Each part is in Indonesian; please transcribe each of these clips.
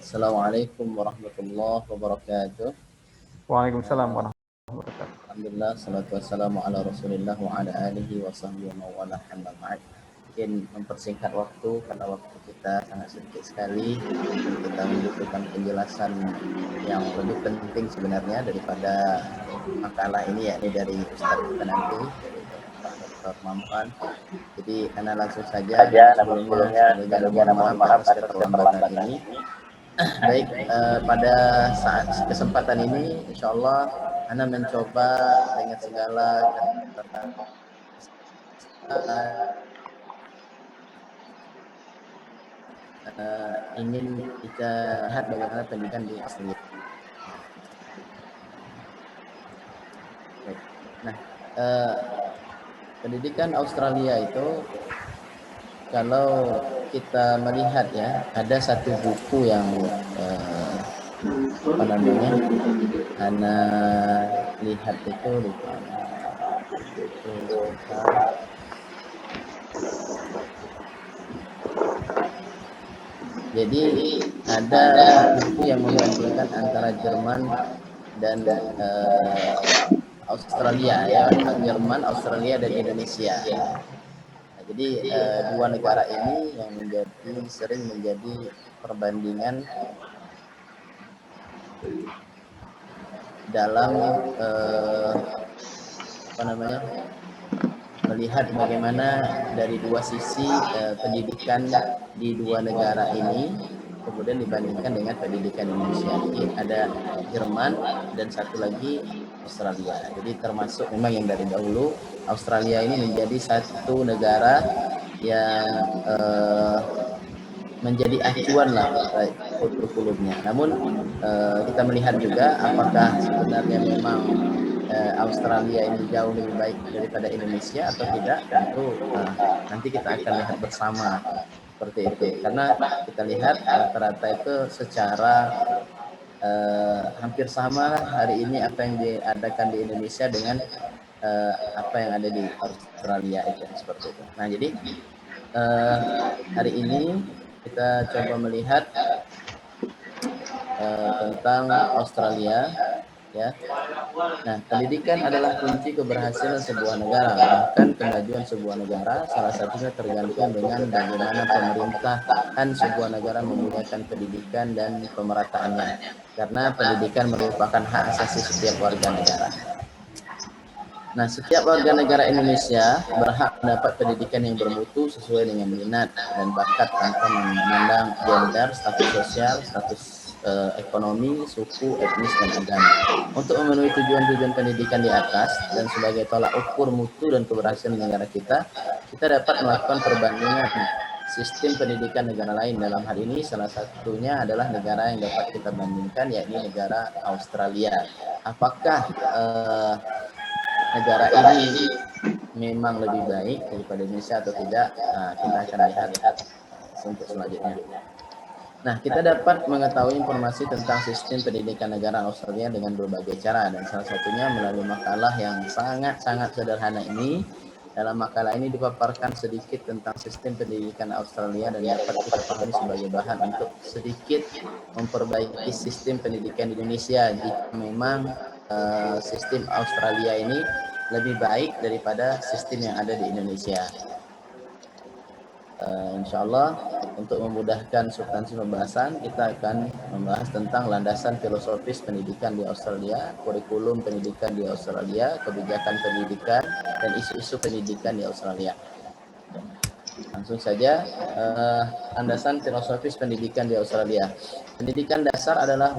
Assalamualaikum warahmatullahi wabarakatuh. Waalaikumsalam warahmatullahi wabarakatuh. Alhamdulillah, salatu wassalamu ala rasulillah wa ala alihi wa sahbihi wa mawala hamma ba'd. Mungkin mempersingkat waktu karena waktu kita sangat sedikit sekali dan kita membutuhkan penjelasan yang lebih penting sebenarnya daripada makalah ini, yakni dari Ustaz kita nanti, dari Pak Dr. Mampan. Jadi karena langsung saja, sebelumnya sekali mohon maaf atas keterlambatan ini. Baik, pada saat kesempatan ini insyaallah Ana mencoba dengan segala ingin kita lihat bagaimana pendidikan di Australia. Baik. Nah, pendidikan Australia itu kalau kita melihat ya, ada satu buku yang apa namanya, Ana lihat itu lupa. Jadi ada buku yang membandingkan antara Jerman dan Australia ya, Jerman, Australia dan Indonesia. Nah, jadi dua negara ini yang sering menjadi perbandingan dalam apa namanya, melihat bagaimana dari dua sisi pendidikan di dua negara ini kemudian dibandingkan dengan pendidikan Indonesia. Jadi ada Jerman dan satu lagi Australia. Jadi termasuk memang yang dari dahulu Australia ini menjadi satu negara yang menjadi acuan lah kurikulumnya. Namun kita melihat juga apakah sebenarnya memang Australia ini jauh lebih baik daripada Indonesia atau tidak, tentu nanti kita akan lihat bersama seperti itu. Karena kita lihat rata-rata itu secara hampir sama hari ini apa yang diadakan di Indonesia dengan apa yang ada di Australia itu seperti itu. Nah, jadi hari ini kita coba melihat tentang Australia ya. Nah, pendidikan adalah kunci keberhasilan sebuah negara. Bahkan kemajuan sebuah negara salah satunya tergantung dengan bagaimana pemerintahan sebuah negara memuliakan pendidikan dan pemerataannya. Karena pendidikan merupakan hak asasi setiap warga negara. Nah, setiap warga negara Indonesia berhak mendapat pendidikan yang bermutu sesuai dengan minat dan bakat tanpa memandang gender, status sosial, status ekonomi, suku, etnis, dan agama. Untuk memenuhi tujuan-tujuan pendidikan di atas dan sebagai tolak ukur mutu dan keberhasilan negara kita dapat melakukan perbandingan sistem pendidikan negara lain. Dalam hal ini salah satunya adalah negara yang dapat kita bandingkan, yakni negara Australia. Apakah negara ini memang lebih baik daripada Indonesia atau tidak? Nah, kita akan lihat untuk selanjutnya. Nah, kita dapat mengetahui informasi tentang sistem pendidikan negara Australia dengan berbagai cara, dan salah satunya melalui makalah yang sangat-sangat sederhana ini. Dalam makalah ini dipaparkan sedikit tentang sistem pendidikan Australia dan dapat kita pahami sebagai bahan untuk sedikit memperbaiki sistem pendidikan Indonesia jika memang sistem Australia ini lebih baik daripada sistem yang ada di Indonesia. Insyaallah untuk memudahkan substansi pembahasan, kita akan membahas tentang landasan filosofis pendidikan di Australia, kurikulum pendidikan di Australia, kebijakan pendidikan, dan isu-isu pendidikan di Australia. Langsung saja, landasan filosofis pendidikan di Australia. Pendidikan dasar adalah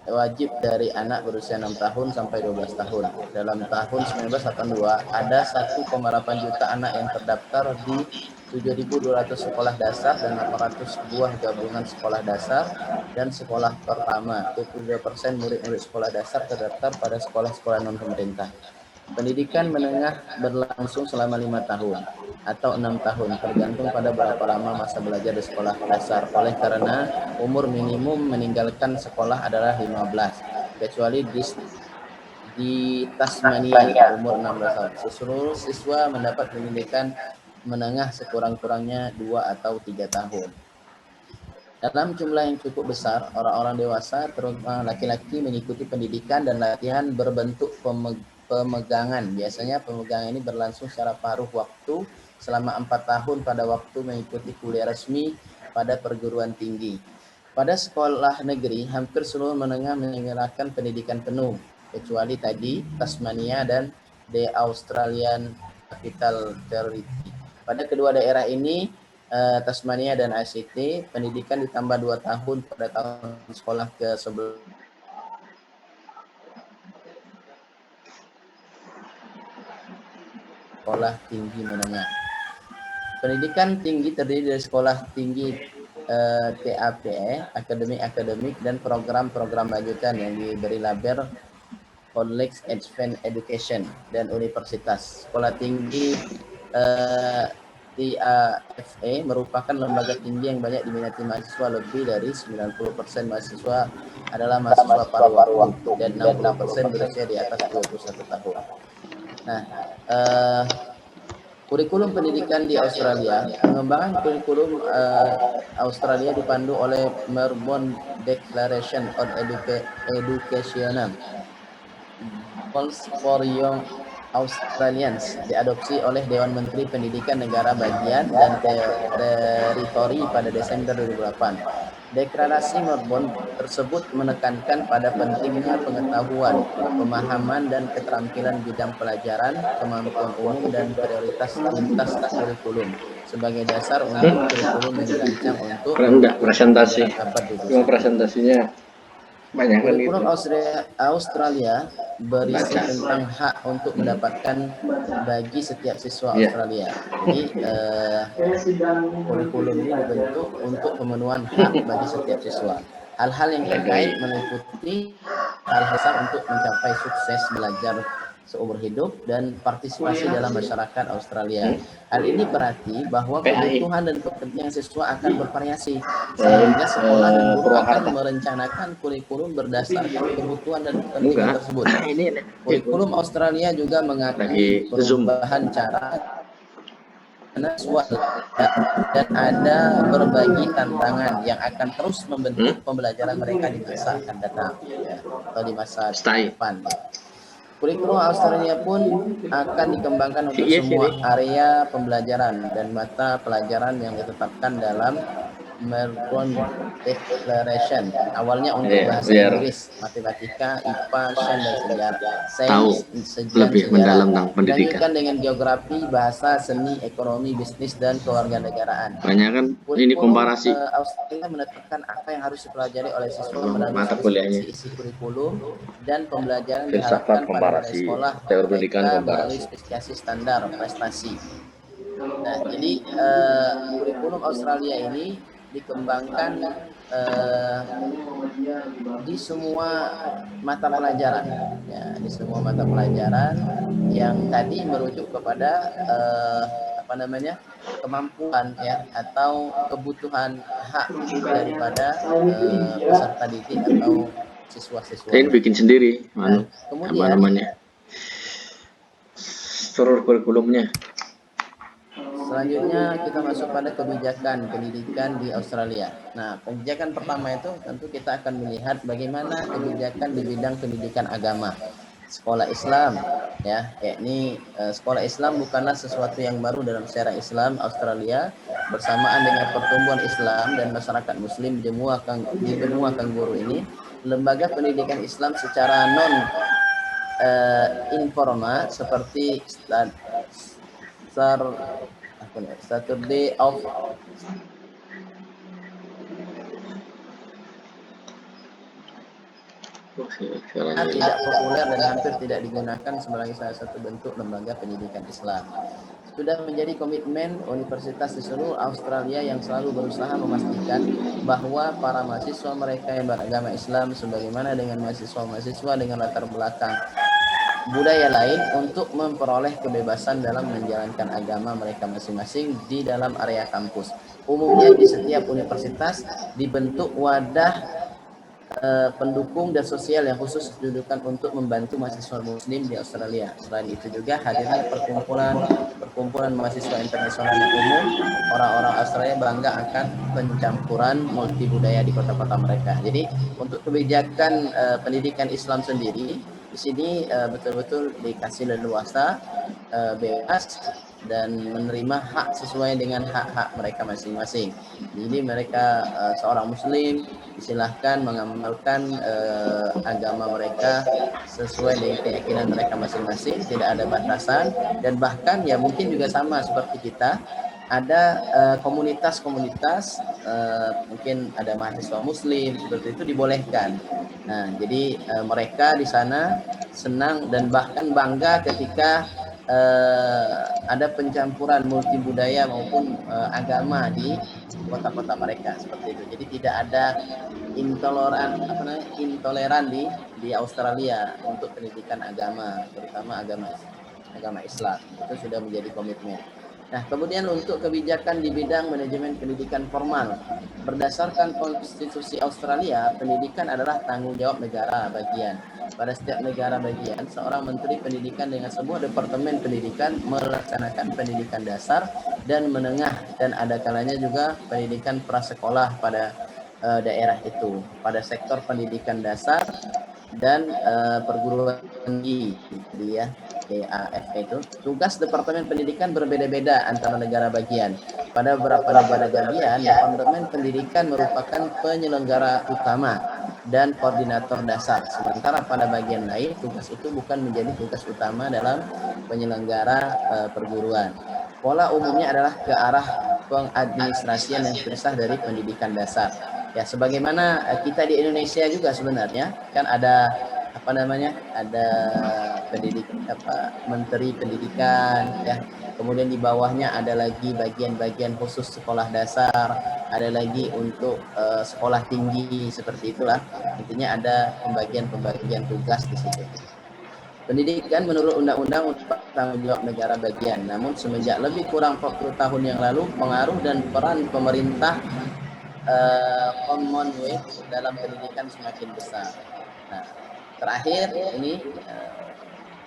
wajib dari anak berusia 6 tahun sampai 12 tahun. Dalam tahun 1982 ada 1,8 juta anak yang terdaftar di 7.200 sekolah dasar dan 800 buah gabungan sekolah dasar dan sekolah pertama. 22% murid-murid sekolah dasar terdaftar pada sekolah-sekolah non-pemerintah. Pendidikan menengah berlangsung selama 5 tahun atau 6 tahun, tergantung pada berapa lama masa belajar di sekolah dasar. Oleh karena umur minimum meninggalkan sekolah adalah 15, kecuali di Tasmania umur 16 tahun. Seluruh siswa mendapat pendidikan menengah sekurang-kurangnya 2 atau 3 tahun. Dalam jumlah yang cukup besar, orang-orang dewasa, terutama laki-laki, mengikuti pendidikan dan latihan berbentuk pemegangan. Biasanya pemegangan ini berlangsung secara paruh waktu selama 4 tahun pada waktu mengikuti kuliah resmi pada perguruan tinggi. Pada sekolah negeri, hampir seluruh menengah menyelenggarakan pendidikan penuh, kecuali tadi Tasmania dan The Australian Capital Territory. Pada kedua daerah ini, Tasmania dan ACT, pendidikan ditambah 2 tahun pada tahun sekolah ke-11 sekolah tinggi menengah. Pendidikan tinggi terdiri dari sekolah tinggi TAPE, akademik dan program-program lanjutan yang diberi label College Advanced Education dan universitas. Sekolah tinggi TAFE merupakan lembaga tinggi yang banyak diminati mahasiswa. Lebih dari 90% mahasiswa adalah mahasiswa paruh waktu dan 60% berusia di atas 21 tahun. Nah, kurikulum pendidikan di Australia, pengembangan kurikulum Australia dipandu oleh Melbourne Declaration on Education Goals for Young Australians, diadopsi oleh Dewan Menteri Pendidikan Negara Bagian dan Teritori pada Desember 2008. Deklarasi Melbourne tersebut menekankan pada pentingnya pengetahuan, pemahaman dan keterampilan bidang pelajaran, kemampuan umum dan prioritas lintas kurikulum sebagai dasar untuk kurikulum yang dirancang untuk presentasi. abad 21. Cuma presentasinya banyak kan gitu. Kurikulum Australia berisi tentang hak untuk mendapatkan bagi setiap siswa Australia. Jadi kurikulum ini dibentuk untuk pemenuhan hak bagi setiap siswa. Hal-hal yang terkait meliputi hal besar untuk mencapai sukses belajar seumur hidup dan partisipasi dalam masyarakat Australia. Hal ini berarti bahwa kebutuhan dan kepentingan siswa akan bervariasi, sehingga sekolah dan guru akan merencanakan kurikulum berdasarkan kebutuhan dan kepentingan tersebut. Kurikulum Australia juga mengakui perubahan cara dan ada berbagai tantangan yang akan terus membentuk pembelajaran mereka di masa akan datang, ya, atau di masa depan. Kurikulum Australia pun akan dikembangkan untuk semua area pembelajaran dan mata pelajaran yang ditetapkan dalam Melbourne Declaration. Awalnya untuk bahasa Inggris, matematika, IPA, sains dan sejarah, lebih mendalam tentang pendidikan. Dilanjutkan dengan geografi, bahasa, seni, ekonomi, bisnis dan kewarganegaraan. Banyak kan ini komparasi. Australia menetapkan apa yang harus dipelajari oleh siswa melalui spesifikasi isi kurikulum dan pembelajaran diharapkan pada sekolah mereka melalui spesifikasi standar prestasi. Nah, jadi kurikulum Australia ini dikembangkan di semua mata pelajaran, ya, di semua mata pelajaran yang tadi merujuk kepada kemampuan, ya, atau kebutuhan hak daripada peserta didik atau siswa-siswa. Saya bikin sendiri, kemudian seluruh kurikulumnya. Selanjutnya kita masuk pada kebijakan pendidikan di Australia. Nah, kebijakan pertama itu tentu kita akan melihat bagaimana kebijakan di bidang pendidikan agama. Sekolah Islam, ya, yakni sekolah Islam bukanlah sesuatu yang baru dalam sejarah Islam Australia. Bersamaan dengan pertumbuhan Islam dan masyarakat Muslim di benua Kangguru ini, lembaga pendidikan Islam secara non informal seperti Saturday of tidak populer dan hampir tidak digunakan sebagai salah satu bentuk lembaga pendidikan Islam. Sudah menjadi komitmen universitas di seluruh Australia yang selalu berusaha memastikan bahwa para mahasiswa mereka yang beragama Islam sebagaimana dengan mahasiswa-mahasiswa dengan latar belakang budaya lain untuk memperoleh kebebasan dalam menjalankan agama mereka masing-masing di dalam area kampus. Umumnya di setiap universitas dibentuk wadah pendukung dan sosial yang khusus ditujukan untuk membantu mahasiswa muslim di Australia. Selain itu juga hadirnya perkumpulan mahasiswa internasional yang umum, orang-orang Australia bangga akan pencampuran multi budaya di kota-kota mereka. Jadi untuk kebijakan pendidikan Islam sendiri di sini betul-betul dikasih leluasa, bebas dan menerima hak sesuai dengan hak-hak mereka masing-masing. Jadi mereka seorang muslim disilahkan mengamalkan agama mereka sesuai dengan keyakinan mereka masing-masing, tidak ada batasan, dan bahkan ya mungkin juga sama seperti kita, ada komunitas-komunitas mungkin ada mahasiswa muslim seperti itu dibolehkan. Nah, jadi mereka di sana senang dan bahkan bangga ketika ada pencampuran multi budaya maupun agama di kota-kota mereka seperti itu. Jadi tidak ada intoleran di Australia untuk pendidikan agama, terutama agama Islam. Itu sudah menjadi komitmen. Nah, kemudian untuk kebijakan di bidang manajemen pendidikan formal, berdasarkan konstitusi Australia, pendidikan adalah tanggung jawab negara bagian. Pada setiap negara bagian, seorang menteri pendidikan dengan sebuah departemen pendidikan melaksanakan pendidikan dasar dan menengah, dan ada kalanya juga pendidikan prasekolah pada daerah itu. Pada sektor pendidikan dasar dan perguruan tinggi, ya, DAF itu. Tugas Departemen Pendidikan berbeda-beda antara negara bagian. Pada beberapa negara bagian, Departemen Pendidikan merupakan penyelenggara utama dan koordinator dasar. Sementara pada bagian lain, tugas itu bukan menjadi tugas utama dalam penyelenggara perguruan. Pola umumnya adalah ke arah pengadministrasian yang terpisah dari pendidikan dasar. Ya, sebagaimana kita di Indonesia juga sebenarnya kan ada ada menteri pendidikan, ya, kemudian di bawahnya ada lagi bagian-bagian khusus sekolah dasar, ada lagi untuk sekolah tinggi, seperti itulah. Intinya ada pembagian tugas di situ. Pendidikan menurut undang-undang tanggung jawab negara bagian, namun semenjak lebih kurang 40 tahun yang lalu pengaruh dan peran pemerintah Commonwealth dalam pendidikan semakin besar. Nah, terakhir ini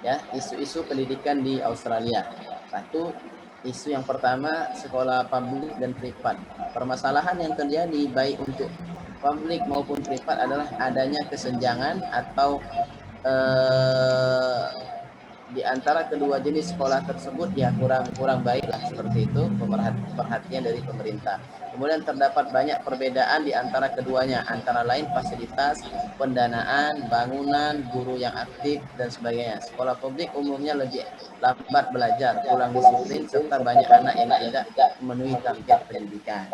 ya, isu-isu pendidikan di Australia. Satu, isu yang pertama, sekolah publik dan privat. Permasalahan yang terjadi baik untuk publik maupun privat adalah adanya kesenjangan atau di antara kedua jenis sekolah tersebut ya kurang baik lah, seperti itu perhatian dari pemerintah. Kemudian terdapat banyak perbedaan di antara keduanya, antara lain fasilitas, pendanaan, bangunan, guru yang aktif dan sebagainya. Sekolah publik umumnya lebih lambat belajar, kurang disiplin, serta banyak anak yang tidak memenuhi target pendidikan.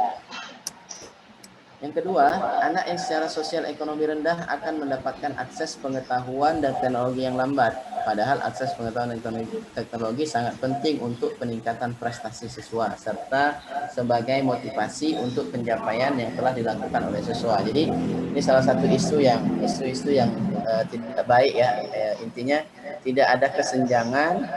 Yang kedua, anak yang secara sosial ekonomi rendah akan mendapatkan akses pengetahuan dan teknologi yang lambat. Padahal akses pengetahuan dan teknologi sangat penting untuk peningkatan prestasi siswa, serta sebagai motivasi untuk pencapaian yang telah dilakukan oleh siswa. Jadi ini salah satu isu yang tidak baik, ya. Intinya tidak ada kesenjangan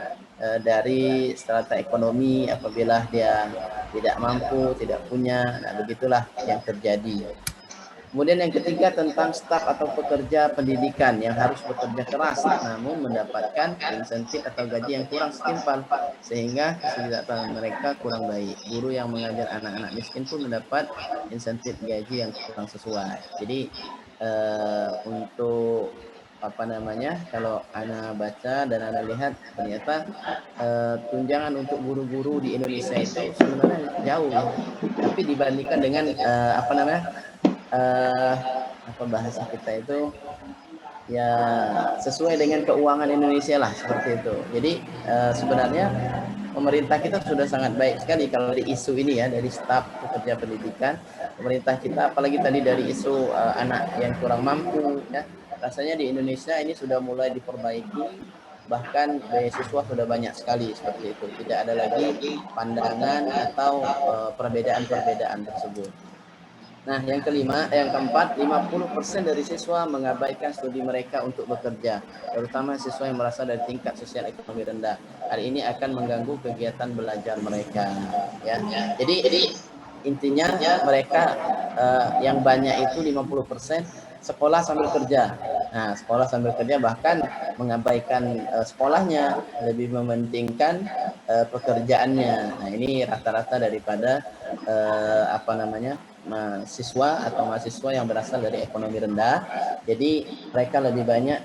dari strata ekonomi apabila dia tidak mampu, tidak punya. Nah, begitulah yang terjadi. Kemudian yang ketiga tentang staf atau pekerja pendidikan yang harus bekerja keras namun mendapatkan insentif atau gaji yang kurang setimpal sehingga kesejahteraan mereka kurang baik. Guru yang mengajar anak-anak miskin pun mendapat insentif gaji yang kurang sesuai. Jadi untuk kalau Ana baca dan Ana lihat, ternyata tunjangan untuk guru-guru di Indonesia itu sebenarnya jauh, ya. Tapi dibandingkan dengan bahasa kita itu ya sesuai dengan keuangan Indonesia lah, seperti itu. Jadi sebenarnya pemerintah kita sudah sangat baik sekali kalau dari isu ini, ya, dari staf pekerja pendidikan. Pemerintah kita apalagi tadi dari isu anak yang kurang mampu, ya. Rasanya di Indonesia ini sudah mulai diperbaiki, bahkan beasiswa sudah banyak sekali, seperti itu. Tidak ada lagi pandangan atau perbedaan-perbedaan tersebut. Nah, yang keempat, 50% dari siswa mengabaikan studi mereka untuk bekerja, terutama siswa yang berasal dari tingkat sosial ekonomi rendah. Hal ini akan mengganggu kegiatan belajar mereka, ya. Jadi intinya mereka yang banyak itu 50% sekolah sambil kerja. Nah, sekolah sambil kerja bahkan mengabaikan sekolahnya, lebih mementingkan pekerjaannya. Nah, ini rata-rata daripada mahasiswa atau mahasiswa yang berasal dari ekonomi rendah. Jadi mereka lebih banyak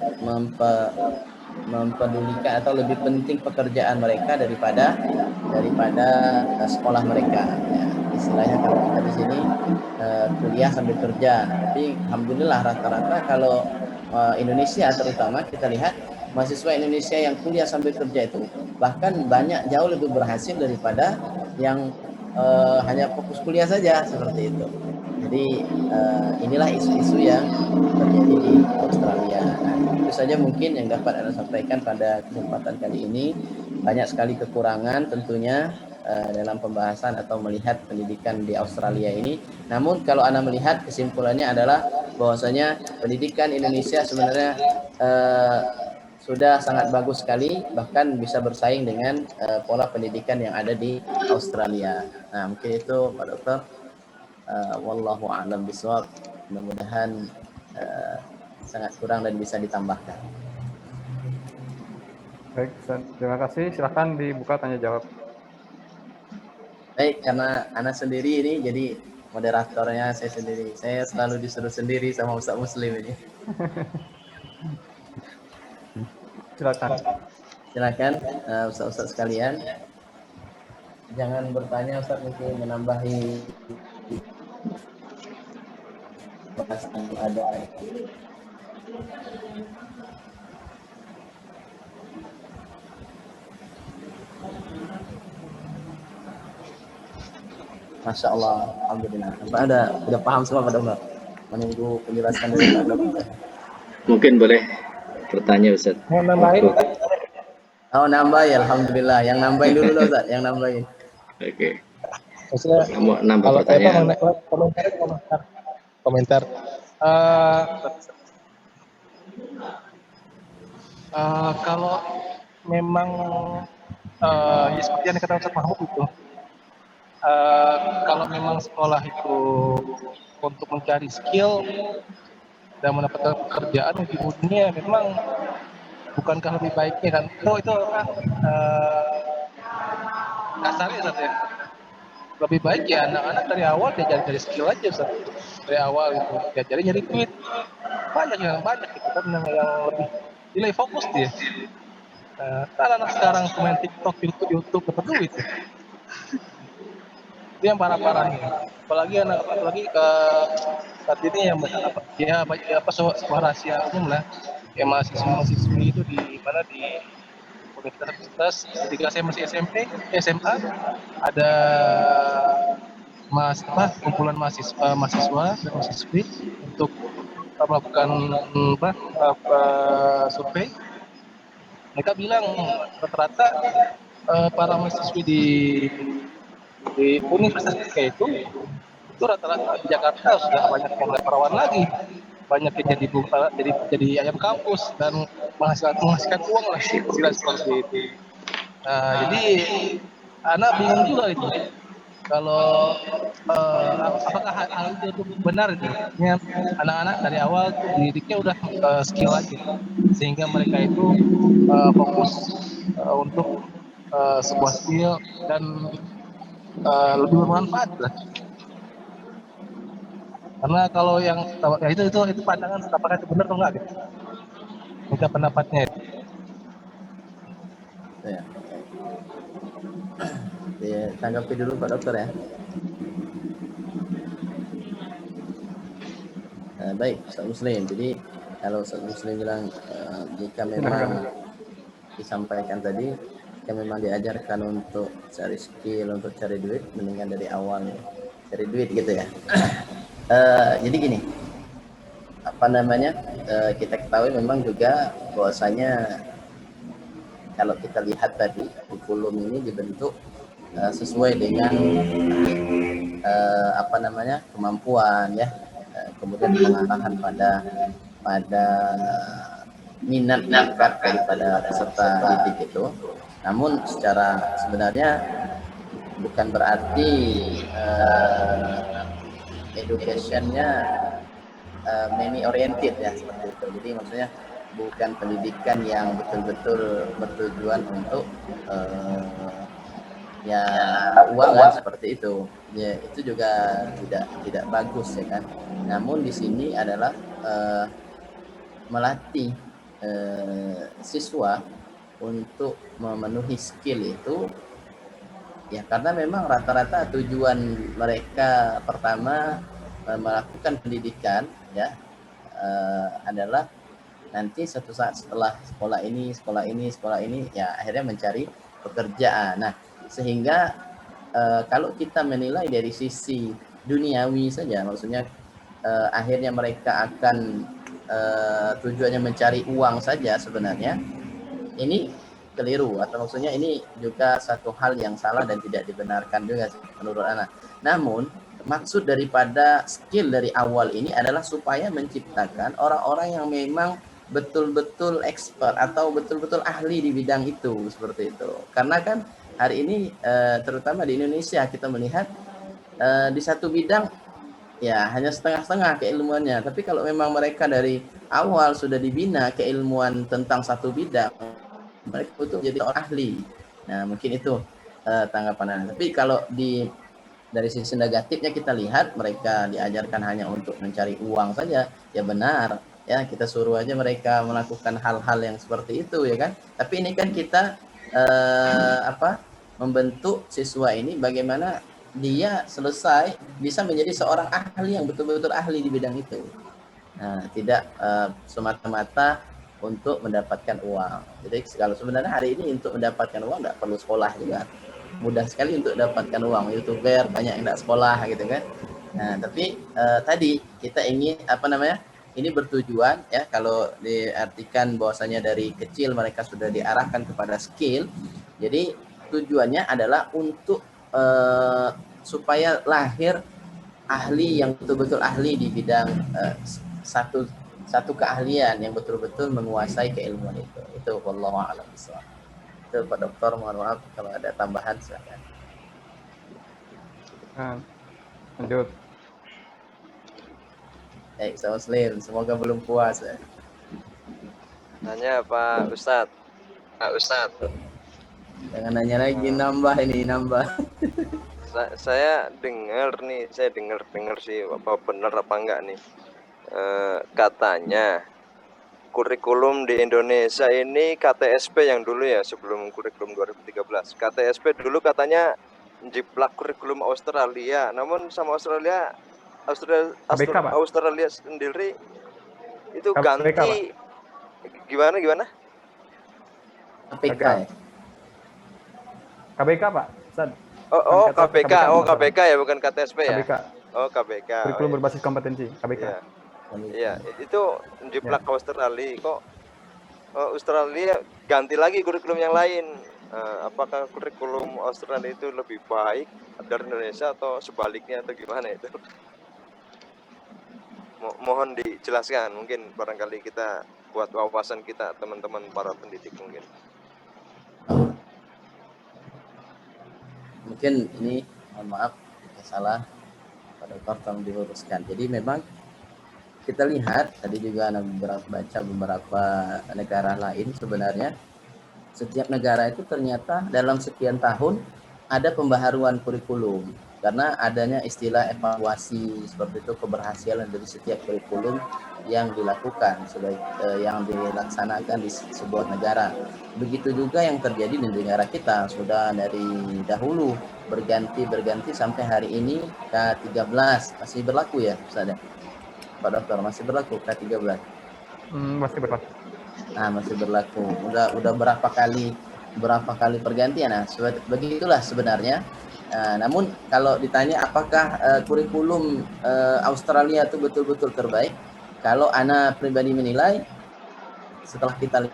mempedulikan atau lebih penting pekerjaan mereka daripada sekolah mereka. Ya, istilahnya kalau kita di sini kuliah sambil kerja. Tapi alhamdulillah rata-rata kalau Indonesia terutama kita lihat mahasiswa Indonesia yang kuliah sambil kerja itu bahkan banyak jauh lebih berhasil daripada yang hanya fokus kuliah saja seperti itu. Jadi inilah isu-isu yang terjadi di Australia. Nah, itu saja mungkin yang dapat Anda sampaikan pada kesempatan kali ini. Banyak sekali kekurangan tentunya dalam pembahasan atau melihat pendidikan di Australia ini. Namun kalau Anda melihat kesimpulannya adalah bahwasanya pendidikan Indonesia sebenarnya sudah sangat bagus sekali, bahkan bisa bersaing dengan pola pendidikan yang ada di Australia. Nah, mungkin itu Pak Dokter. Wallahu a'lam bishawab. Mudah-mudahan sangat kurang dan bisa ditambahkan. Baik, terima kasih. Silahkan dibuka tanya jawab. Baik, karena Ana sendiri ini jadi moderatornya saya sendiri. Saya selalu disuruh sendiri sama Ustaz Muslim ini. Silakan Ustaz-Ustaz sekalian. Jangan bertanya Ustaz, mungkin menambahi bahasan ada. Masya Allah, alhamdulillah. Udah paham semua Pak Dokter? Menunggu penjelasan dari Pak Dokter. Mungkin boleh bertanya Ustaz. Mau nambahin? Oh, nambah ya, alhamdulillah. Yang nambahin dulu loh Ustaz, yang nambahin. Oke. Maksudnya, Mau nambah kalau pertanyaan. Komentar. Kalau memang ya seperti yang dikatakan Ustaz Mahmud itu, kalau memang sekolah itu untuk mencari skill dan mendapatkan pekerjaan di dunia, memang bukankah lebih baiknya kan? Itu kasarnya Ustaz ya. Lebih baik ya anak-anak dari awal diajari dari skill aja Ustaz. Dari awal itu diajari nyari duit. Banyak gitu kan yang lebih nilai fokus dia. Kan anak sekarang main TikTok, YouTube dapat duit. Itu yang parah-parahnya. Apalagi ke saat ini yang sebuah rahasia umum lah. Ya mahasiswi itu di mana di universitas ketika saya masih SMP, SMA ada kumpulan mahasiswa dan mahasiswi untuk melakukan survei. Mereka bilang rata-rata para mahasiswi di universitas itu rata-rata di Jakarta sudah banyak yang perawan lagi, banyak yang jadi ayam kampus dan menghasilkan uang lah, istilah seperti itu. Nah, jadi anak bingung juga itu. Kalau apakah hal itu benar itu? Anak-anak dari awal didiknya udah skill aja, sehingga mereka itu fokus untuk sebuah skill dan lebih bermanfaat lah. Karena kalau yang ya itu pandangan apakah itu benar atau enggak gitu. Minta pendapatnya itu. Ya, tanggapi dulu Pak Dokter ya. Baik, Ustaz Muslim. Jadi kalau Ustaz Muslim bilang jika memang disampaikan tadi, jika memang diajarkan untuk cari skill, untuk cari duit, mendingan dari awal cari duit gitu ya. Jadi gini, kita ketahui memang juga bahwasanya kalau kita lihat tadi kurikulum ini dibentuk sesuai dengan kemampuan ya, kemudian pengarahan pada minat bakat daripada peserta didik itu. Namun sebenarnya bukan berarti educationnya many oriented ya seperti itu. Jadi maksudnya bukan pendidikan yang betul-betul bertujuan untuk ya keuangan seperti itu. Ya itu juga tidak bagus ya kan. Namun di sini adalah melatih siswa untuk memenuhi skill itu ya, karena memang rata-rata tujuan mereka pertama melakukan pendidikan ya adalah nanti suatu saat setelah sekolah ini ya akhirnya mencari pekerjaan. Nah, sehingga kalau kita menilai dari sisi duniawi saja, maksudnya akhirnya mereka akan tujuannya mencari uang saja, sebenarnya ini keliru, atau maksudnya ini juga satu hal yang salah dan tidak dibenarkan juga menurut anak. Namun maksud daripada skill dari awal ini adalah supaya menciptakan orang-orang yang memang betul-betul expert atau betul-betul ahli di bidang itu, seperti itu. Karena kan hari ini terutama di Indonesia kita melihat di satu bidang ya hanya setengah-setengah keilmuannya. Tapi kalau memang mereka dari awal sudah dibina keilmuan tentang satu bidang, mereka butuh jadi orang ahli. Nah, mungkin itu tanggapan Anda. Tapi kalau dari sisi negatifnya kita lihat mereka diajarkan hanya untuk mencari uang saja, ya benar. Ya, kita suruh aja mereka melakukan hal-hal yang seperti itu ya kan. Tapi ini kan kita membentuk siswa ini bagaimana dia selesai bisa menjadi seorang ahli yang betul-betul ahli di bidang itu. Nah, tidak semata-mata untuk mendapatkan uang. Jadi kalau sebenarnya hari ini untuk mendapatkan uang nggak perlu sekolah juga, mudah sekali untuk mendapatkan uang. YouTuber banyak yang nggak sekolah gitu kan. Nah, tapi tadi kita ingin ini bertujuan ya, kalau diartikan bahwasanya dari kecil mereka sudah diarahkan kepada skill. Jadi tujuannya adalah untuk supaya lahir ahli yang betul-betul ahli di bidang satu keahlian yang betul-betul menguasai keilmuan itu. Itu wallahu a'lam bishawab. Itu Pak Dokter, mohon maaf kalau ada tambahan silakan. Lanjut. Saya Muslim, semoga belum puas ya. Nanya Pak Ustadz. Jangan nanya lagi, nambah. Saya dengar sih apa benar apa enggak nih. Katanya kurikulum di Indonesia ini KTSP yang dulu ya, sebelum kurikulum 2013. KTSP dulu katanya jiplak kurikulum Australia, namun sama Australia sendiri itu KBK, ganti Pak. gimana? KPK ya? KBK, Pak. Ustaz. Oh, KBK. KBK. Oh, KBK ya, bukan KTSP ya? KBK. Oh, KBK. Kurikulum berbasis kompetensi, KBK. Iya, itu jiplak Australia. Kok Australia ganti lagi kurikulum yang lain? Apakah kurikulum Australia itu lebih baik dari Indonesia atau sebaliknya atau gimana itu? Mohon dijelaskan, mungkin barangkali kita buat wawasan kita teman-teman para pendidik mungkin. Mungkin ini mohon maaf salah, Pak Dokter tolong diluruskan. Jadi memang kita lihat tadi juga baca beberapa negara lain, sebenarnya setiap negara itu ternyata dalam sekian tahun ada pembaharuan kurikulum karena adanya istilah evaluasi seperti itu, keberhasilan dari setiap kurikulum yang dilakukan yang dilaksanakan di sebuah negara. Begitu juga yang terjadi di negara kita, sudah dari dahulu berganti sampai hari ini K13 masih berlaku ya Ustaz? Pak Dokter, masih berlaku K13? Masih berlaku. Nah, masih berlaku. Udah berapa kali pergantian. Nah, begitulah sebenarnya. Namun kalau ditanya apakah kurikulum Australia itu betul-betul terbaik, kalau Ana pribadi menilai setelah kita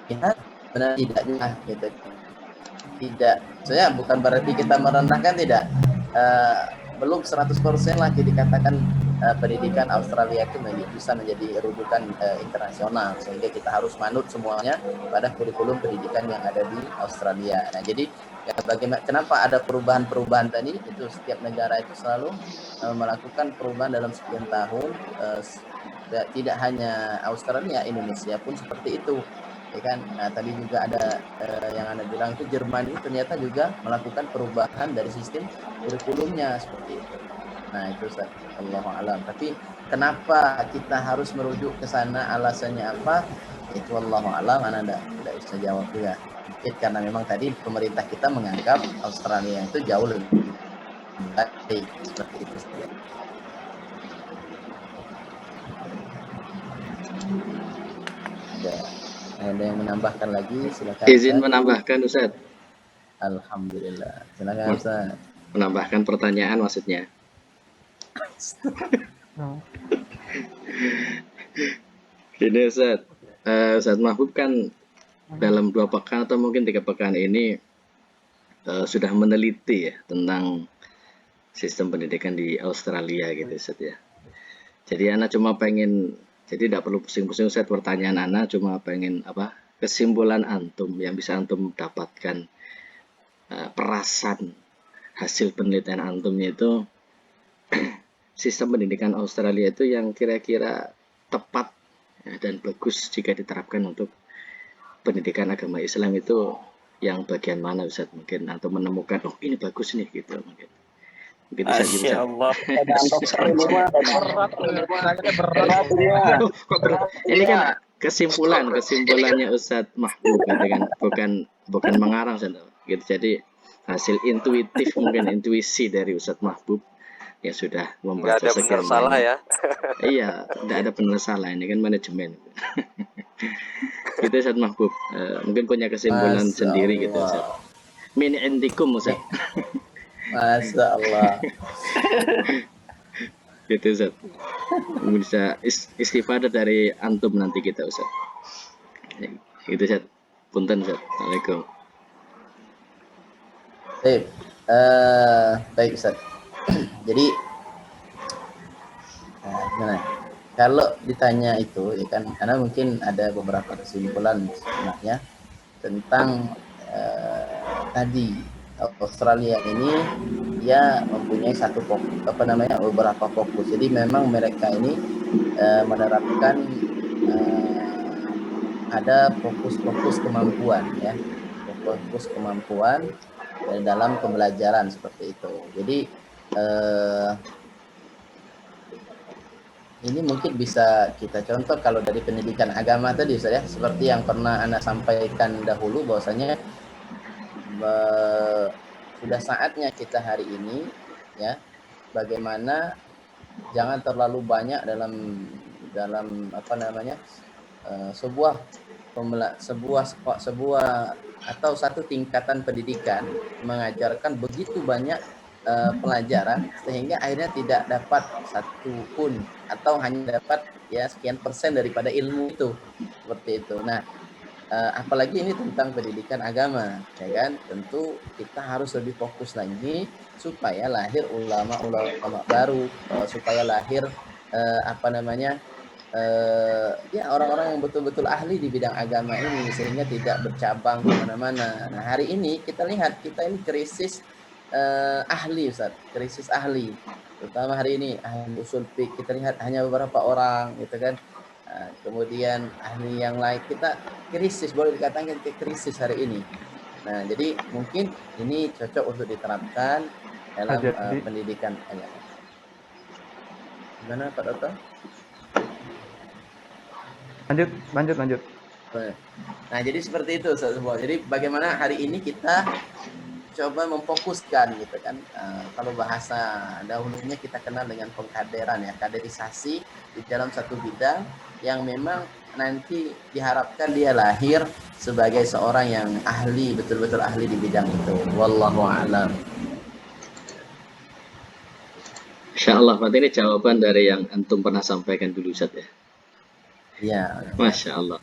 lihat benar tidaknya gitu. Tidak, saya bukan berarti kita merendahkan, tidak. Belum 100% lagi dikatakan pendidikan Australia itu bisa menjadi rujukan internasional, sehingga kita harus manut semuanya pada kurikulum pendidikan yang ada di Australia. Nah, jadi Ya, bagaimana, kenapa ada perubahan-perubahan tadi? Itu setiap negara itu selalu melakukan perubahan dalam sekian tahun. Tidak hanya Australia, Indonesia pun seperti itu, ya kan? Nah, tadi juga ada yang Anda bilang itu Jerman itu ternyata juga melakukan perubahan dari sistem kurikulumnya seperti itu. Nah, itu Allahu a'lam. Tapi kenapa kita harus merujuk ke sana, alasannya apa? Itu Allahu a'lam, Anda tidak bisa jawab juga. Mungkin karena memang tadi pemerintah kita menganggap Australia itu jauh lebih baik seperti itu saja. Ada yang menambahkan lagi, silakan. Izin menambahkan Ustaz. Alhamdulillah. Silakan Ustaz. Menambahkan pertanyaan maksudnya. Gini Ustaz, Ustaz Mahbub kan dalam 2 pekan atau mungkin 3 pekan ini sudah meneliti ya tentang sistem pendidikan di Australia gitu Ustaz ya. Jadi Ana cuma pengen, jadi tidak perlu pusing-pusing Ustaz, pertanyaan Ana cuma pengen kesimpulan antum yang bisa antum dapatkan, perasan hasil penelitian antumnya itu sistem pendidikan Australia itu yang kira-kira tepat ya, dan bagus jika diterapkan untuk pendidikan agama Islam itu yang bagian mana Ustaz? Mungkin atau menemukan ini bagus nih gitu mungkin. Mungkin bisa Masya Allah. berat. Kok berat? Ini kan kesimpulannya Ustadz Mahbub gitu kan, bukan mengarang Ustaz. Gitu. Jadi hasil intuitif, mungkin intuisi dari Ustadz Mahbub yang sudah Nggak membaca ada benar sekian salah banyak. ya. Iya, tidak ada benar salah, ini kan manajemen. Gitu Ustadz Mahbub. Mungkin punya kesimpulan Masya sendiri gitu Allah. Ustaz. Min indikum Ustaz. Masya Allah. Gitu Ustaz. Bisa istifadah dari antum nanti kita Ustaz. Gitu Ustaz. Punten Ustaz. Assalamualaikum. Baik Ustaz. Jadi gimana? Kalau ditanya itu ya kan, karena mungkin ada beberapa kesimpulan sebenarnya tentang tadi Australia ini dia mempunyai beberapa fokus. Jadi memang mereka ini menerapkan ada fokus kemampuan ya, fokus kemampuan dalam pembelajaran seperti itu. Jadi ini mungkin bisa kita contoh kalau dari pendidikan agama tadi Ustaz ya, seperti yang pernah Anda sampaikan dahulu bahwasanya sudah saatnya kita hari ini ya, bagaimana jangan terlalu banyak dalam sebuah atau satu tingkatan pendidikan mengajarkan begitu banyak pelajaran sehingga akhirnya tidak dapat satu pun atau hanya dapat ya sekian persen daripada ilmu itu seperti itu. Nah, apalagi ini tentang pendidikan agama, ya kan? Tentu kita harus lebih fokus lagi supaya lahir ulama-ulama baru, supaya lahir ya orang-orang yang betul-betul ahli di bidang agama ini sehingga tidak bercabang kemana-mana. Nah, hari ini kita lihat kita ini krisis ahli Ustaz, krisis ahli. Terutama hari ini ahli usul fiqh kita lihat hanya beberapa orang gitu kan. Kemudian ahli yang lain kita krisis, boleh dikatakan krisis hari ini. Nah, jadi mungkin ini cocok untuk diterapkan dalam pendidikan agama. Gimana Pak Dokter? Lanjut. Nah, jadi seperti itu semua. Jadi bagaimana hari ini kita coba memfokuskan gitu kan. Kalau bahasa dahulunya kita kenal dengan pengkaderan ya, kaderisasi di dalam satu bidang yang memang nanti diharapkan dia lahir sebagai seorang yang ahli, betul-betul ahli di bidang itu. Wallahu a'lam. Insyaallah, berarti ini jawaban dari yang antum pernah sampaikan dulu Ustaz ya. Iya. Masya Allah.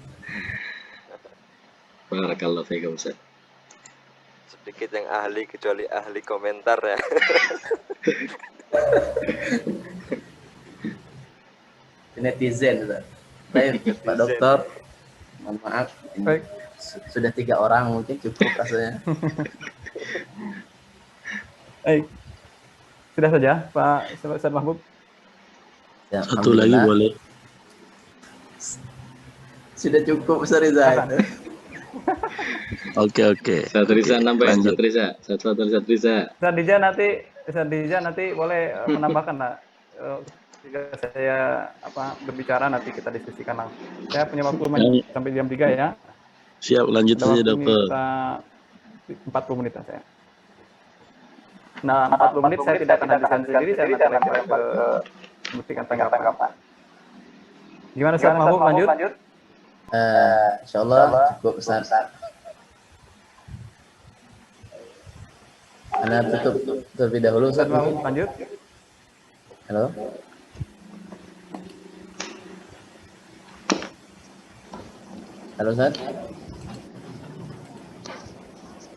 Barakallahu fiikum Ustaz. Sedikit yang ahli kecuali ahli komentar ya. Netizen baik Pak Dokter, mohon maaf Baik. sudah 3 orang mungkin cukup rasanya. Baik, sudah saja Pak Ustaz Mahbub. Ya, Satu lagi alhamdulillah. boleh. Sudah cukup Ustaz Riza Silakan. itu. Oke. Ustaz Riza nambahin, Lanjut. Ustaz Riza. Ustaz Dija nanti boleh menambahkan lah. Jika saya berbicara nanti kita diskusikan langsung. Saya punya waktu sampai jam 3 ya. Siap, lanjut Ada saja, waktu Dokter. kita 40 menit saya. Nah, 40 menit saya tidak akan habiskan sendiri, saya nanti lempar ke memberikan tanggapan. Gimana Ustaz Mahbub, lanjut? Insyaallah cukup Ustaz. Anda tutup terlebih dahulu Ustaz Ustaz. Mahbub, lanjut. Halo. Halo Ustaz.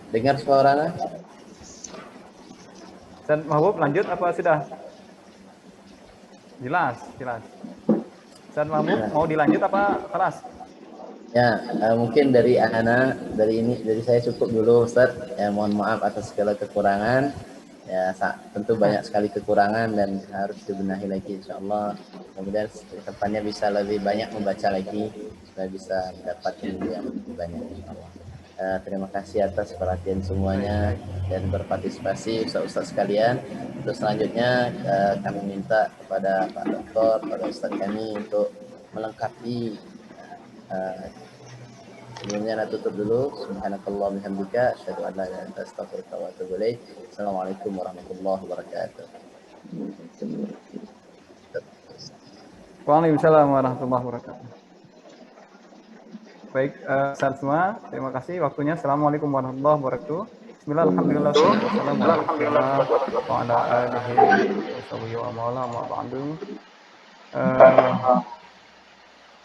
Dengar suara Anda? Ustaz Mahbub, lanjut apa sudah? Jelas. Ustaz Mahbub, mau dilanjut apa kelas? Ya, mungkin dari dari saya cukup dulu Ustaz. Ya, mohon maaf atas segala kekurangan. Ya, tentu banyak sekali kekurangan dan harus dibenahi lagi insyaallah. Kemudian kedepannya bisa lebih banyak membaca lagi supaya bisa mendapatkan ilmu yang lebih banyak insyaallah. Terima kasih atas perhatian semuanya dan berpartisipasi Ustaz-Ustaz sekalian. Terus selanjutnya kami minta kepada Pak Doktor, pada Ustaz kami untuk melengkapi. Sebelumnya nak tutup dulu. Subhanakallah bihamdika asyhadu an la ilaha illa anta astaghfiruka wa atubu ilaik. Assalamualaikum warahmatullahi wabarakatuh. Waalaikumsalam warahmatullahi wabarakatuh. Baik, Ustaz semua, terima kasih waktunya. Assalamualaikum warahmatullahi wabarakatuh. Bismillahirrahmanirrahim. Wa ala alihi wa ba'du.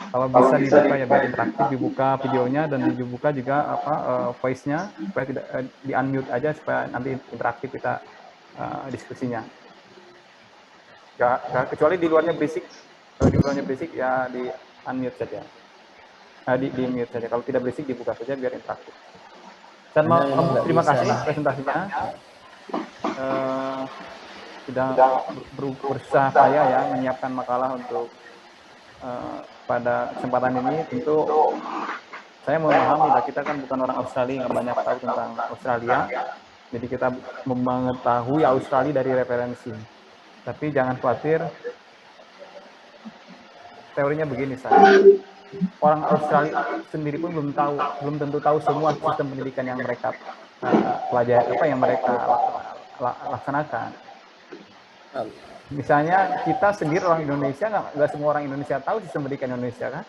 Kalau bisa dibuka ya biar interaktif, dibuka videonya dan dibuka juga voice-nya supaya tidak di unmute aja supaya nanti interaktif kita diskusinya. Kecuali di luarnya berisik, kalau di luarnya berisik ya di unmute saja. Di mute saja. Kalau tidak berisik dibuka saja biar interaktif. Dan terima kasih presentasinya. Sudah berusaha saya ya menyiapkan makalah untuk pada kesempatan ini. Tentu saya memahami bahwa kita kan bukan orang Australia, nggak banyak tahu tentang Australia. Jadi kita mengetahui Australia dari referensi. Tapi jangan khawatir, teorinya begini saya. Orang Australia sendiri pun belum tentu tahu semua sistem pendidikan yang mereka pelajari, yang mereka laksanakan. Misalnya kita sendiri orang Indonesia, nggak semua orang Indonesia tahu sistem pendidikan Indonesia kan?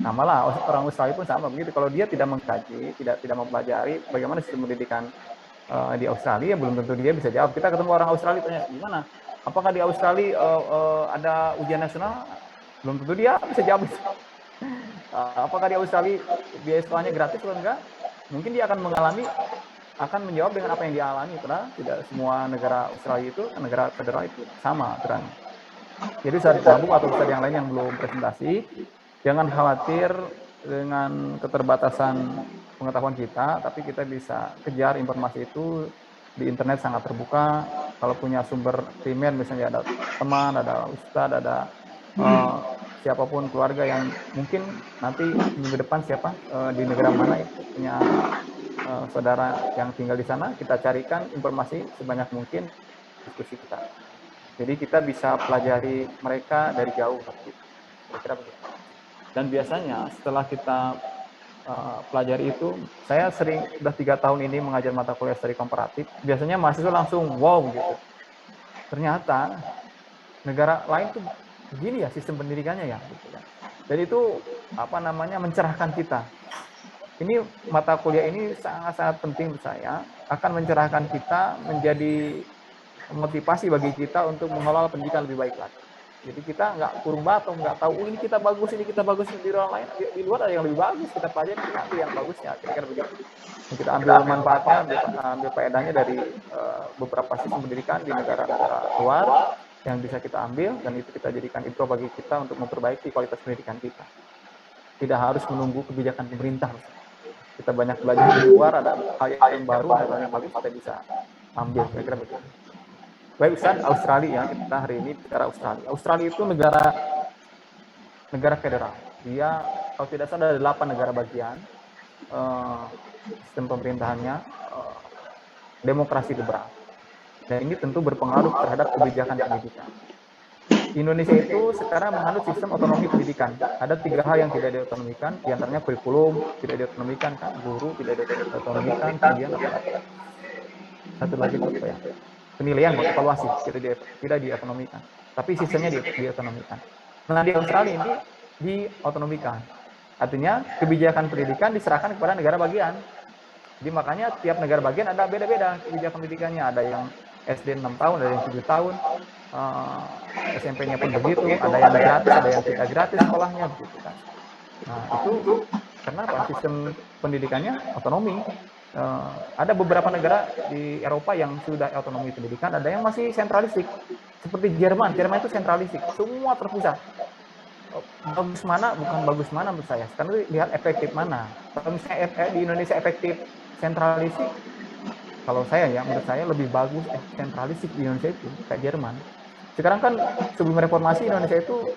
Nah malah orang Australia pun sama begitu. Kalau dia tidak mengkaji, tidak mempelajari bagaimana sistem pendidikan di Australia, belum tentu dia bisa jawab. Kita ketemu orang Australia tanya gimana? Apakah di Australia ada ujian nasional? Belum tentu dia bisa jawab. Apakah di Australia biaya sekolahnya gratis atau enggak? Mungkin dia akan menjawab dengan apa yang dia alami, karena tidak semua negara Australia itu, negara federal itu sama aturannya. Jadi Ustaz Mahbub atau Ustaz yang lain yang belum presentasi, jangan khawatir dengan keterbatasan pengetahuan kita, tapi kita bisa kejar informasi itu di internet sangat terbuka. Kalau punya sumber primer, misalnya ada teman, ada ustadz, ada siapapun keluarga yang mungkin nanti minggu depan di negara mana itu punya saudara yang tinggal di sana, kita carikan informasi sebanyak mungkin diskusi kita. Jadi kita bisa pelajari mereka dari jauh. Kira-kira begitu. Dan biasanya setelah kita pelajari itu, saya udah 3 tahun ini mengajar mata kuliah studi komparatif, biasanya mahasiswa langsung wow gitu. Ternyata negara lain tuh begini ya sistem pendidikannya ya. Gitu ya. Jadi itu mencerahkan kita. Ini mata kuliah ini sangat-sangat penting untuk saya, akan mencerahkan kita, menjadi motivasi bagi kita untuk mengelola pendidikan lebih baik lagi. Jadi kita nggak kurung batung, nggak tahu ini kita bagus di orang lain, di luar ada yang lebih bagus, kita pelajari, kita ambil yang bagusnya, kira-kira begitu. Kita ambil manfaatnya, ambil faedahnya dari beberapa sistem pendidikan di negara-negara luar yang bisa kita ambil, dan itu kita jadikan intro bagi kita untuk memperbaiki kualitas pendidikan kita. Tidak harus menunggu kebijakan pemerintah. Kita banyak belajar di luar, ada hal yang baru, ada yang bagus, kita bisa ambil, kira-kira begitu. Baik Ustaz, Australia, kita hari ini bicara Australia. Australia itu negara federal. Dia kalau tidak salah ada 8 negara bagian. Sistem pemerintahannya demokrasi liberal. Dan ini tentu berpengaruh terhadap kebijakan pendidikan. Indonesia itu sekarang menganut sistem otonomi pendidikan. Ada 3 hal yang tidak diotonomikan, diantaranya kurikulum tidak diotonomikan, kan? Guru tidak diotonomikan, kemudian satu lagi apa ya? Penilaian, evaluasi tidak diotonomikan. Tapi sistemnya diotonomikan. Nah di Australia ini diotonomikan. Artinya kebijakan pendidikan diserahkan kepada negara bagian. Jadi makanya tiap negara bagian ada beda-beda kebijakan pendidikannya. Ada yang SD 6 tahun, ada yang 7 tahun. SMP-nya pun begitu, ada yang gratis, ada yang tidak gratis sekolahnya begitu kan. Nah itu kenapa sistem pendidikannya otonomi. Ada beberapa negara di Eropa yang sudah otonomi pendidikan, ada yang masih sentralistik seperti Jerman itu sentralistik, semua terpusat. Bagus mana, bukan bagus mana menurut saya, sekarang lihat efektif mana. Kalau misalnya di Indonesia efektif sentralistik, kalau saya ya, menurut saya lebih bagus sentralistik di Indonesia itu kayak Jerman. Sekarang kan sebelum reformasi Indonesia itu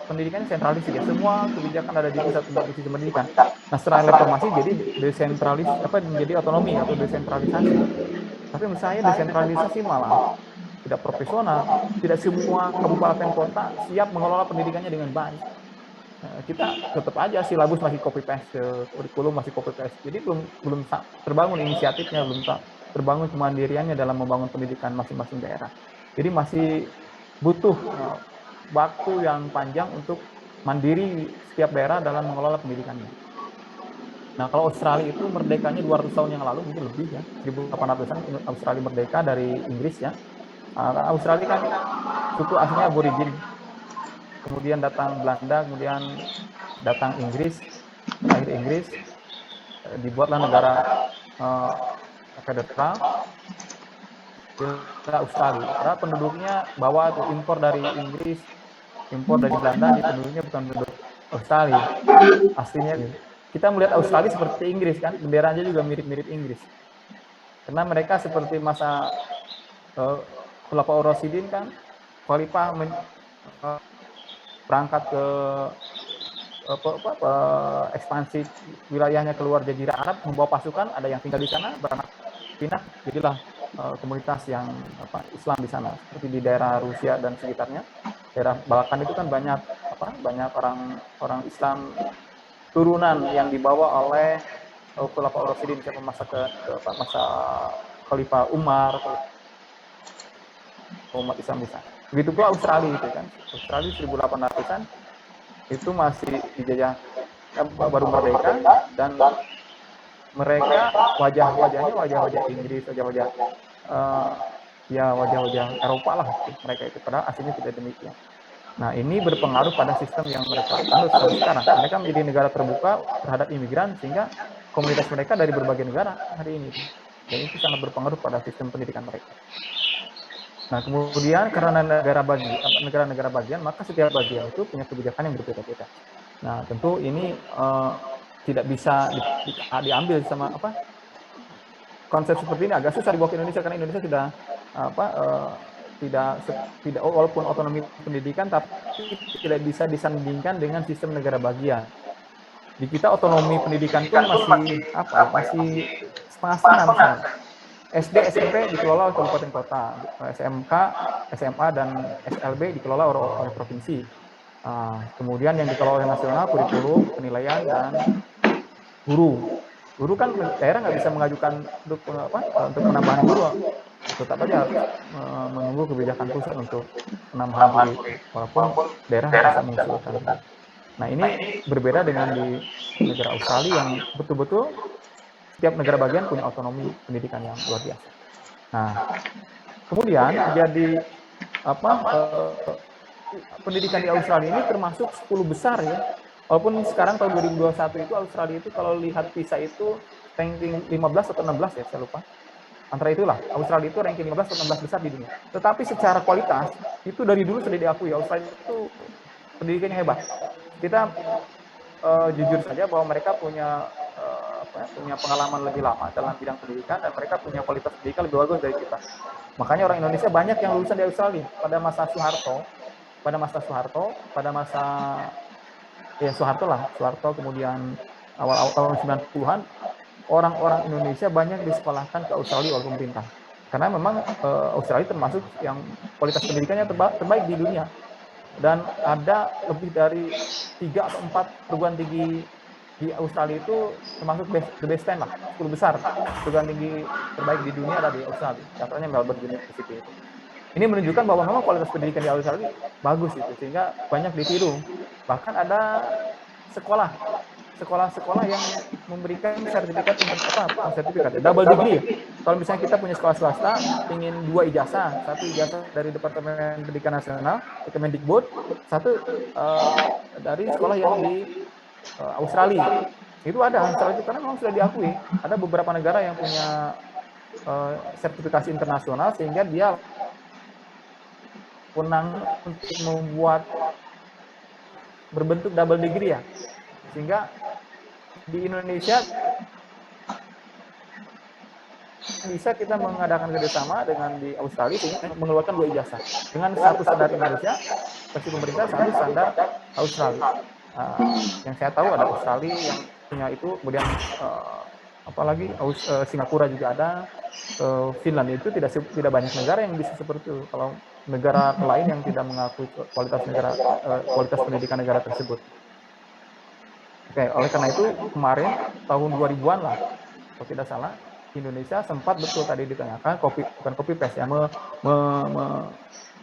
pendidikannya sentralis ya, semua kebijakan ada di pusat sistem pendidikan. Nah setelah reformasi jadi desentralis menjadi otonomi atau desentralisasi. Tapi menurut saya desentralisasi malah tidak profesional, tidak semua kabupaten kota siap mengelola pendidikannya dengan baik. Kita tetap aja silabus masih copy paste, kurikulum masih copy paste. Jadi belum terbangun inisiatifnya, belum terbangun kemandiriannya dalam membangun pendidikan masing-masing daerah. Jadi masih butuh waktu yang panjang untuk mandiri setiap daerah dalam mengelola pendidikannya. Nah, kalau Australia itu merdekanya 200 tahun yang lalu, mungkin lebih ya, 1800-an Australia merdeka dari Inggris ya. Australia kan suku aslinya aborigin. Kemudian datang Belanda, kemudian datang Inggris, terakhir Inggris, dibuatlah negara federal. Australia, karena penduduknya bawa tuh impor dari Inggris, impor dari Belanda, jadi penduduknya bukan penduduk Australia aslinya. Kita melihat Australia seperti Inggris kan, benderanya juga mirip-mirip Inggris, karena mereka seperti masa Khulafaur Rasyidin kan, Khalifah berangkat ke ekspansi wilayahnya keluar Jazirah Arab, membawa pasukan, ada yang tinggal di sana, beranak pindah, jadilah komunitas yang Islam di sana, seperti di daerah Rusia dan sekitarnya. Daerah Balkan itu kan banyak orang Islam turunan yang dibawa oleh Khulafaur Rasyidin masa Khalifah Umar, umat Islam di sana. Begitu pula Australia itu kan. Australia 1800-an itu masih dijajah, baru merdeka, dan mereka wajah-wajahnya wajah-wajah Inggris, wajah-wajah Eropa lah mereka itu, padahal aslinya tidak demikian. Nah ini berpengaruh pada sistem yang mereka anut sampai sekarang. Mereka menjadi negara terbuka terhadap imigran, sehingga komunitas mereka dari berbagai negara hari ini, dan itu sangat berpengaruh pada sistem pendidikan mereka. Nah kemudian karena negara-negara bagian, maka setiap bagian itu punya kebijakan yang berbeda-beda. Nah tentu ini tidak bisa diambil sama konsep seperti ini agak susah dibawa ke Indonesia, karena Indonesia sudah tidak walaupun otonomi pendidikan, tapi tidak bisa disandingkan dengan sistem negara bagian. Di kita otonomi pendidikan pun masih setengah-setengah misalnya. SD, SMP dikelola oleh kabupaten kota, SMK, SMA dan SLB dikelola oleh provinsi. Kemudian yang dikelola oleh nasional kurikulum, penilaian, dan guru. Guru kan daerah nggak bisa mengajukan untuk penambahan guru, tetap aja menunggu kebijakan pusat untuk penambahan guru, walaupun daerah bisa mengusulkan. Nah ini berbeda dengan di negara Australia yang betul-betul setiap negara bagian punya otonomi pendidikan yang luar biasa. Nah kemudian jadi pendidikan di Australia ini termasuk 10 besar ya. Walaupun sekarang tahun 2021 itu Australia itu kalau lihat PISA itu ranking 15 atau 16 ya, saya lupa. Antara itulah, Australia itu ranking 15 atau 16 besar di dunia. Tetapi secara kualitas, itu dari dulu sudah diakui, Australia itu pendidikannya hebat. Kita jujur saja bahwa mereka punya punya pengalaman lebih lama dalam bidang pendidikan, dan mereka punya kualitas pendidikan lebih bagus dari kita. Makanya orang Indonesia banyak yang lulusan di Australia pada masa Soeharto, pada masa ya Soeharto, kemudian awal tahun 90-an, orang-orang Indonesia banyak disekolahkan ke Australia oleh pemerintah. Karena memang Australia termasuk yang kualitas pendidikannya terbaik di dunia. Dan ada lebih dari 3 atau 4 perguruan tinggi di Australia itu termasuk the best 10 lah, 10 besar perguruan tinggi terbaik di dunia ada di Australia. Contohnya Melbourne University itu. Ini menunjukkan bahwa memang kualitas pendidikan di Australia bagus itu, sehingga banyak ditiru. Bahkan ada sekolah yang memberikan sertifikat double degree. Kalau misalnya kita punya sekolah swasta ingin 2 ijazah, 1 ijazah dari Departemen Pendidikan Nasional, Kemendikbud, 1 dari sekolah yang di Australia. Itu ada Australia, karena memang sudah diakui. Ada beberapa negara yang punya sertifikasi internasional sehingga dia wewenang untuk membuat berbentuk double degree ya. Sehingga di Indonesia bisa kita mengadakan kerjasama dengan di Australia sehingga mengeluarkan 2 ijazah dengan 1 standar Indonesia versi pemerintah, 1 standar Australia. Yang saya tahu ada Australia yang punya itu, kemudian apalagi Singapura juga ada, Finland. Itu tidak banyak negara yang bisa seperti itu. Kalau negara lain yang tidak mengakui kualitas pendidikan negara tersebut. Oke, oleh karena itu kemarin tahun 2000-an lah, kalau tidak salah, Indonesia sempat betul tadi ditanyakan bukan copy paste ya,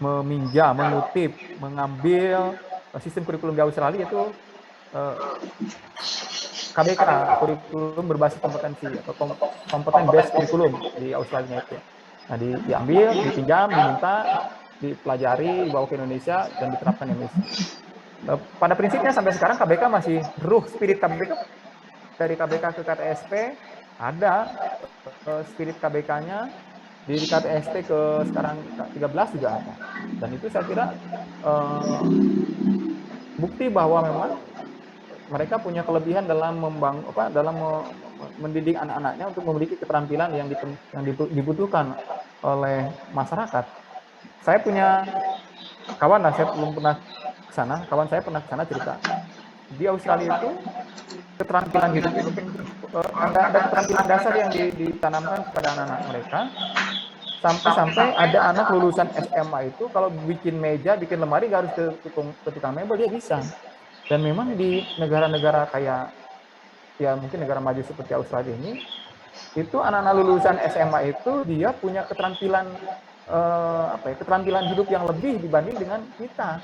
meminjam, mengutip, mengambil sistem kurikulum di Australia itu KBK, kurikulum berbasis kompetensi atau kompeten based kurikulum di Australia itu. Nah, diambil, dipinjam, diminta, dipelajari, dibawa ke Indonesia dan diterapkan di Indonesia. Pada prinsipnya sampai sekarang KBK masih spirit KBK dari KBK ke KTSP ada spirit KBK-nya, di KTSP ke sekarang 13 juga ada. Dan itu saya kira bukti bahwa memang mereka punya kelebihan dalam mendidik anak-anaknya untuk memiliki keterampilan yang dibutuhkan oleh masyarakat. Saya punya kawan, saya belum pernah ke sana, kawan saya pernah ke sana cerita. Di Australia itu keterampilan hidup itu ada keterampilan dasar yang ditanamkan kepada anak-anak mereka. Sampai ada anak lulusan SMA itu kalau bikin meja, bikin lemari nggak harus ke tukang mebel, dia bisa. Dan memang di negara-negara kayak ya mungkin negara maju seperti Australia ini, itu anak-anak lulusan SMA itu dia punya keterampilan keterampilan hidup yang lebih dibanding dengan kita.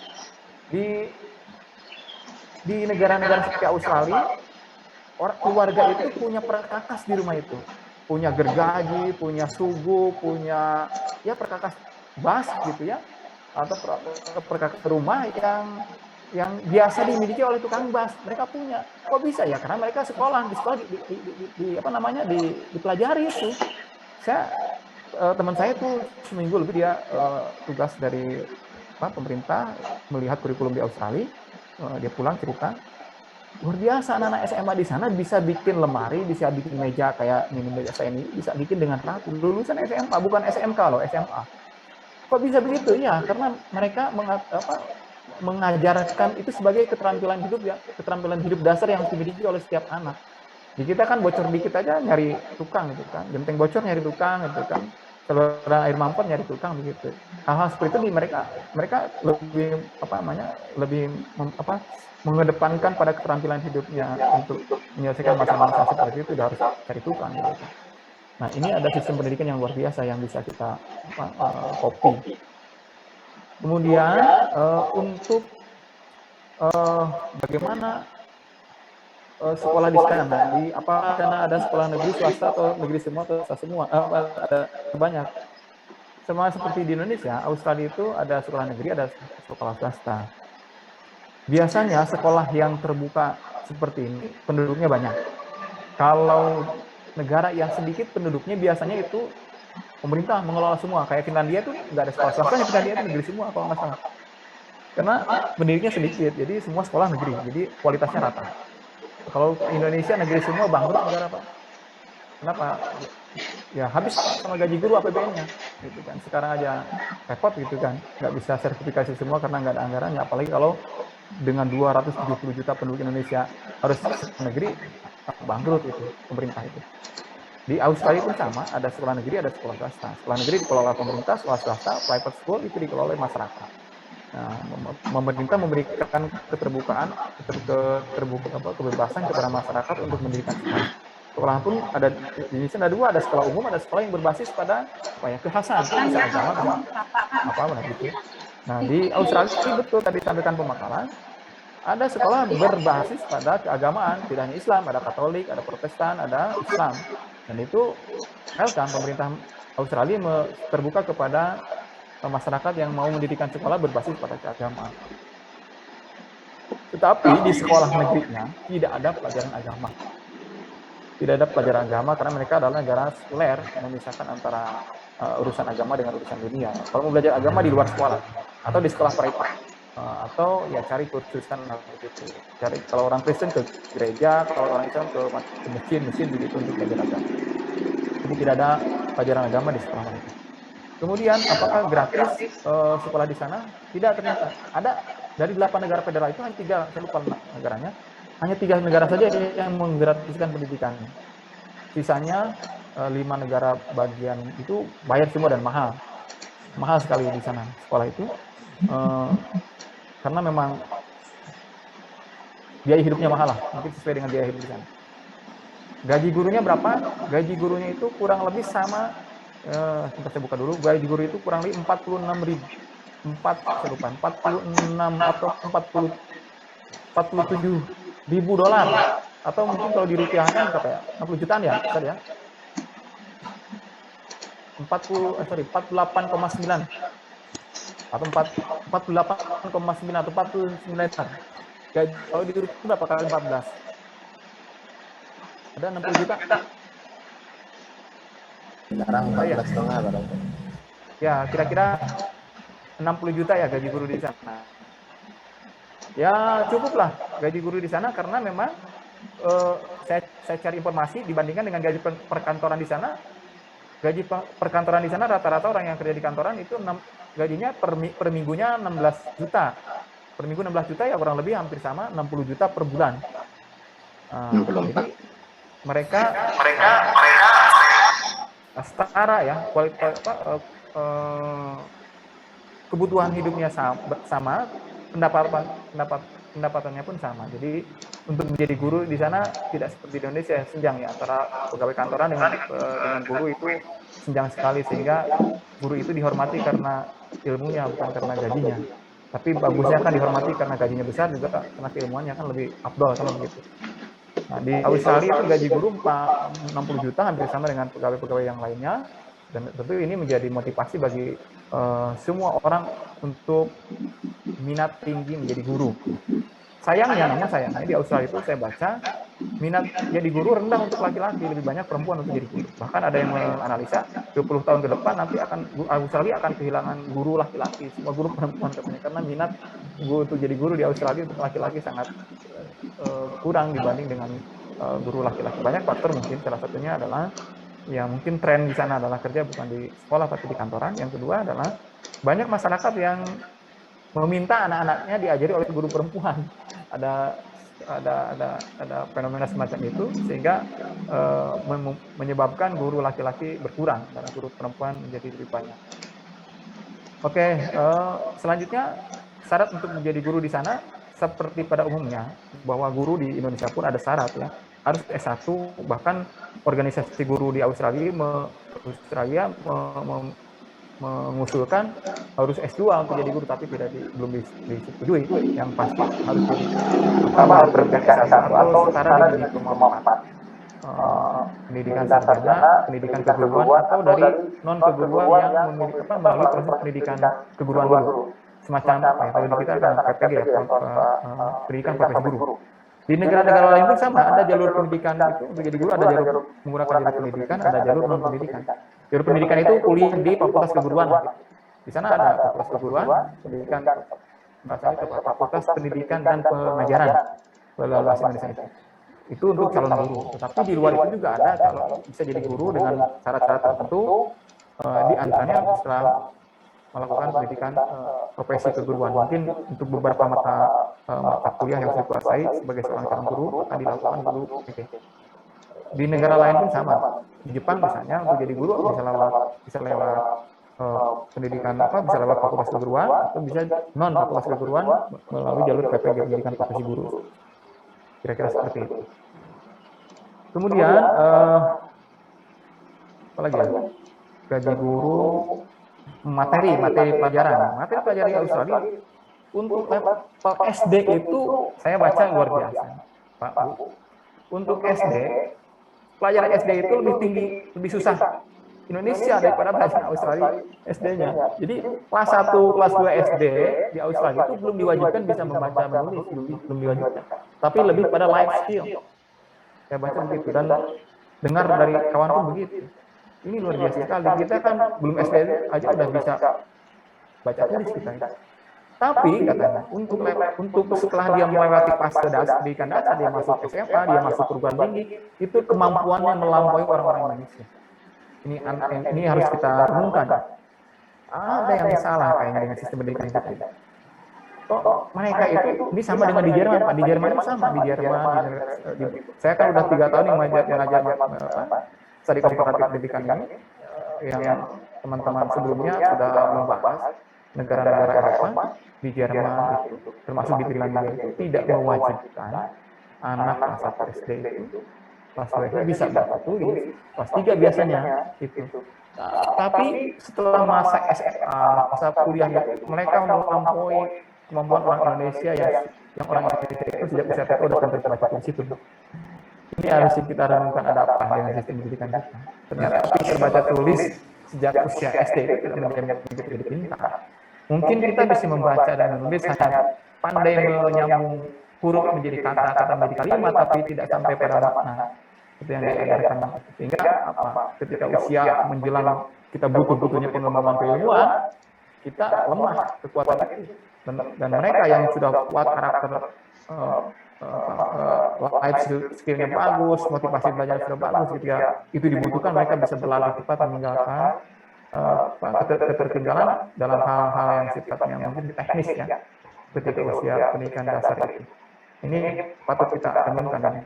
Di negara-negara seperti Australia, keluarga itu punya perkakas di rumah itu, punya gergaji, punya sugu, punya ya perkakas bas gitu ya, atau perkakas rumah yang biasa dimiliki oleh tukang bas. Mereka punya. Kok bisa ya? Karena mereka di sekolah dipelajari itu. Teman saya tuh seminggu lebih dia tugas dari pemerintah melihat kurikulum di Australia. Dia pulang cerita, luar biasa anak-anak SMA di sana bisa bikin lemari, bisa bikin meja kayak mini meja saya ini, bisa bikin dengan rapi. Lulusan SMA, bukan SMK loh, SMA. Kok bisa begitu? Ya, karena mereka mengajarkan itu sebagai keterampilan hidup ya, keterampilan hidup dasar yang dimiliki oleh setiap anak. Di kita kan bocor dikit aja nyari tukang gitu kan, genteng bocor nyari tukang gitu kan, saluran air mampet nyari tukang begitu. Hal-hal seperti itu mereka lebih mengedepankan pada keterampilan hidupnya untuk menyelesaikan masalah-masalah seperti itu, udah harus cari tukang gitu. Nah, ini ada sistem pendidikan yang luar biasa yang bisa kita copy. Kemudian untuk bagaimana sekolah di sana, karena ada sekolah negeri swasta atau negeri semua atau swasta semua, ada banyak. Sama seperti di Indonesia, Australia itu ada sekolah negeri, ada sekolah swasta. Biasanya sekolah yang terbuka seperti ini penduduknya banyak. Kalau negara yang sedikit penduduknya biasanya itu pemerintah mengelola semua. Kayak Finlandia itu nggak ada sekolah swasta, Finlandia itu negeri semua kalau nggak salah. Karena penduduknya sedikit, jadi semua sekolah negeri, jadi kualitasnya rata. Kalau Indonesia negeri semua bangkrut negara Pak. Kenapa? Ya habis sama gaji guru APBN-nya, gitu kan. Sekarang aja repot gitu kan, nggak bisa sertifikasi semua karena nggak ada anggarannya. Apalagi kalau dengan 270 juta penduduk Indonesia harus negeri, bangkrut itu pemerintah itu. Di Australia pun sama, ada sekolah negeri, ada sekolah swasta. Sekolah negeri dikelola pemerintah, sekolah swasta, private school itu dikelola oleh masyarakat. Nah, pemerintah memberikan keterbukaan, kebebasan kepada masyarakat untuk mendirikan sekolah. Sekolah pun ada jenisnya ada dua, ada sekolah umum, ada sekolah yang berbasis pada kekhasan, bisa agama, bisa apa gitu. Nah, di Australia betul tadi disampaikan pemakaran, ada sekolah berbasis pada keagamaan, tidak hanya Islam, ada Katolik, ada Protestan, ada Islam. Dan itu welcome, pemerintah Australia terbuka kepada masyarakat yang mau mendirikan sekolah berbasis pada keagamaan. Tetapi di sekolah negerinya tidak ada pelajaran agama. Tidak ada pelajaran agama karena mereka adalah negara sekuler, memisahkan antara urusan agama dengan urusan dunia. Kalau mau belajar agama di luar sekolah atau di sekolah privat, atau ya cari kursusan begitu. Cari kalau orang Kristen ke gereja, kalau orang Islam ke masjid begitu untuk belajar agama. Jadi tidak ada pelajaran agama di sekolah mereka. Kemudian apakah gratis sekolah di sana? Tidak, ternyata ada dari 8 negara federal itu hanya 3, saya lupa negaranya, hanya 3 negara saja yang menggratiskan pendidikan. Sisanya 5 negara bagian itu bayar semua dan mahal sekali di sana sekolah itu, karena memang biaya hidupnya mahal lah, mungkin sesuai dengan biaya hidup di sana. Gaji gurunya berapa? Gaji gurunya itu kurang lebih sama, saya buka dulu, gaji guru itu kurang lebih 46 atau 47 ribu dolar, atau mungkin kalau dirupiahkan berapa ya, 60 jutaan ya, Ustaz ya, 48,9 atau 48,9 atau 49 juta. Kalau di rupiah berapa kali 14? Ada 60 juta. Sekarang 14,5 barangkali. Ya, kira-kira 60 juta ya gaji guru di sana. Ya, cukuplah gaji guru di sana karena memang saya cari informasi dibandingkan dengan gaji perkantoran di sana. Gaji perkantoran di sana rata-rata orang yang kerja di kantoran itu gajinya per minggunya 16 juta. Per minggu 16 juta ya kurang lebih hampir sama 60 juta per bulan. Jadi mereka setara ya, kebutuhan hidupnya sama, pendapatannya pun sama. Jadi untuk menjadi guru di sana tidak seperti di Indonesia senjang ya, antara pegawai kantoran dengan guru itu senjang sekali, sehingga guru itu dihormati karena ilmunya bukan karena gajinya. Tapi bagusnya kan dihormati karena gajinya besar, juga karena keilmuannya kan lebih afdol kan begitu. Nah, di Australia itu gaji guru 60 juta hampir sama dengan pegawai-pegawai yang lainnya, dan tentu ini menjadi motivasi bagi semua orang untuk minat tinggi menjadi guru. Sayangnya di Australia itu saya baca minat jadi guru rendah untuk laki-laki, lebih banyak perempuan untuk jadi guru. Bahkan ada yang menganalisa 20 tahun ke depan nanti Australia akan kehilangan guru laki-laki, semua guru perempuan katanya, karena minat untuk jadi guru di Australia untuk laki-laki sangat kurang dibanding dengan guru laki-laki. Banyak faktor, mungkin salah satunya adalah ya mungkin tren di sana adalah kerja bukan di sekolah tapi di kantoran. Yang kedua adalah banyak masyarakat yang meminta anak-anaknya diajari oleh guru perempuan. Ada fenomena semacam itu, sehingga menyebabkan guru laki-laki berkurang karena guru perempuan menjadi lebih banyak. Oke, selanjutnya syarat untuk menjadi guru di sana seperti pada umumnya, bahwa guru di Indonesia pun ada syarat ya, harus S1, bahkan organisasi guru di Australia mengusulkan harus S2 untuk jadi guru, tapi belum disetujui. Yang pasti harus jadi berpendidikan S1 atau setara dengan diploma 4. Pendidikan sarjana, pendidikan keguruan, atau dari non keguruan yang melalui proses pendidikan keguruan dulu. Semacam kalau di kita ada PPG ya, pendidikan profesi guru. Di negara-negara lain pun sama, ada jalur pendidikan itu untuk jadi guru, ada jalur menggunakan jalur pendidikan, ada jalur non pendidikan. Jalur pendidikan itu kuliah di fakultas keguruan. Di sana ada fakultas keguruan, pendidikan bahasa itu fakultas pendidikan dan pengajaran, bahasa Indonesia itu. Itu untuk calon guru. Tetapi di luar itu juga ada calon bisa jadi guru dengan syarat-syarat tertentu. Di antaranya setelah melakukan pendidikan profesi keguruan. Mungkin untuk beberapa mata kuliah yang saya kuasai sebagai seorang calon guru akan dilakukan guru PP. Di negara lain pun sama. Di Jepang misalnya untuk jadi guru bisa lewat pendidikan bisa lewat fakultas keguruan atau bisa non fakultas keguruan melalui jalur PPG pendidikan profesi guru. Kira-kira seperti itu. Kemudian apa lagi ya? Gaji guru, materi pelajaran di Australia untuk level SD itu saya baca luar biasa, Pak Bu. Untuk SD, pelajaran SD itu lebih tinggi, lebih susah Indonesia daripada pelajaran Australia SD-nya. Jadi kelas 1, kelas 2 SD di Australia itu belum diwajibkan bisa membaca menulis, belum diwajibkan. Tapi lebih pada life skill. Saya baca begitu dan dengar dari kawan pun begitu. Ini luar biasa sekali. Kita kan belum SD aja udah bisa baca tulis kita. Tapi katanya untuk setelah dia melewati fase pendidikan dasar, dia masuk SMA, dia masuk perguruan tinggi, itu kemampuannya melampaui orang-orang Indonesia. Ini harus kita renungkan. Ada yang salah kayaknya dengan sistem pendidikan kita. Kok mereka itu ini sama dengan di Jerman, Pak. Di Jerman itu sama. Di Jerman, saya kan udah 3 tahun yang mengajar studi komparatif pendidikan ini, yang teman-teman sebelumnya sudah membahas negara-negara Eropa, di Jerman itu, termasuk di Finlandia itu tidak mewajibkan anak kelas 1 SD itu kelas 2 SD bisa baca tulis, kelas 3 biasanya itu. Tapi setelah masa SMA, masa kuliah itu, mereka melampaui kemampuan orang Indonesia yang orang Indonesia itu sejak usia TK udah pintar baca tulis itu. Ini harus kita renungkan ada apa dengan sistem pendidikan kita. Ternyata pintar baca tulis sejak usia SD itu tidak menjamin kita jadi pintar. Mungkin kita bisa membaca dan menulis hanya pandai menyambung huruf menjadi kata-kata menjadi kalimat, tapi tidak sampai pada makna itu yang diajarkan. Sehingga ketika usia menjelang kita butuh-butuhnya pengembangan keilmuan, kita lemah kekuatan itu. Dan mereka yang sudah kuat karakter life skill-nya bagus, motivasi belajar sudah bagus, ketika itu dibutuhkan mereka bisa berlari cepat meninggalkan ketertinggalan dalam hal-hal yang sifatnya mungkin teknis ya ketika usia pendidikan dasar itu. Ini patut kita renungkan.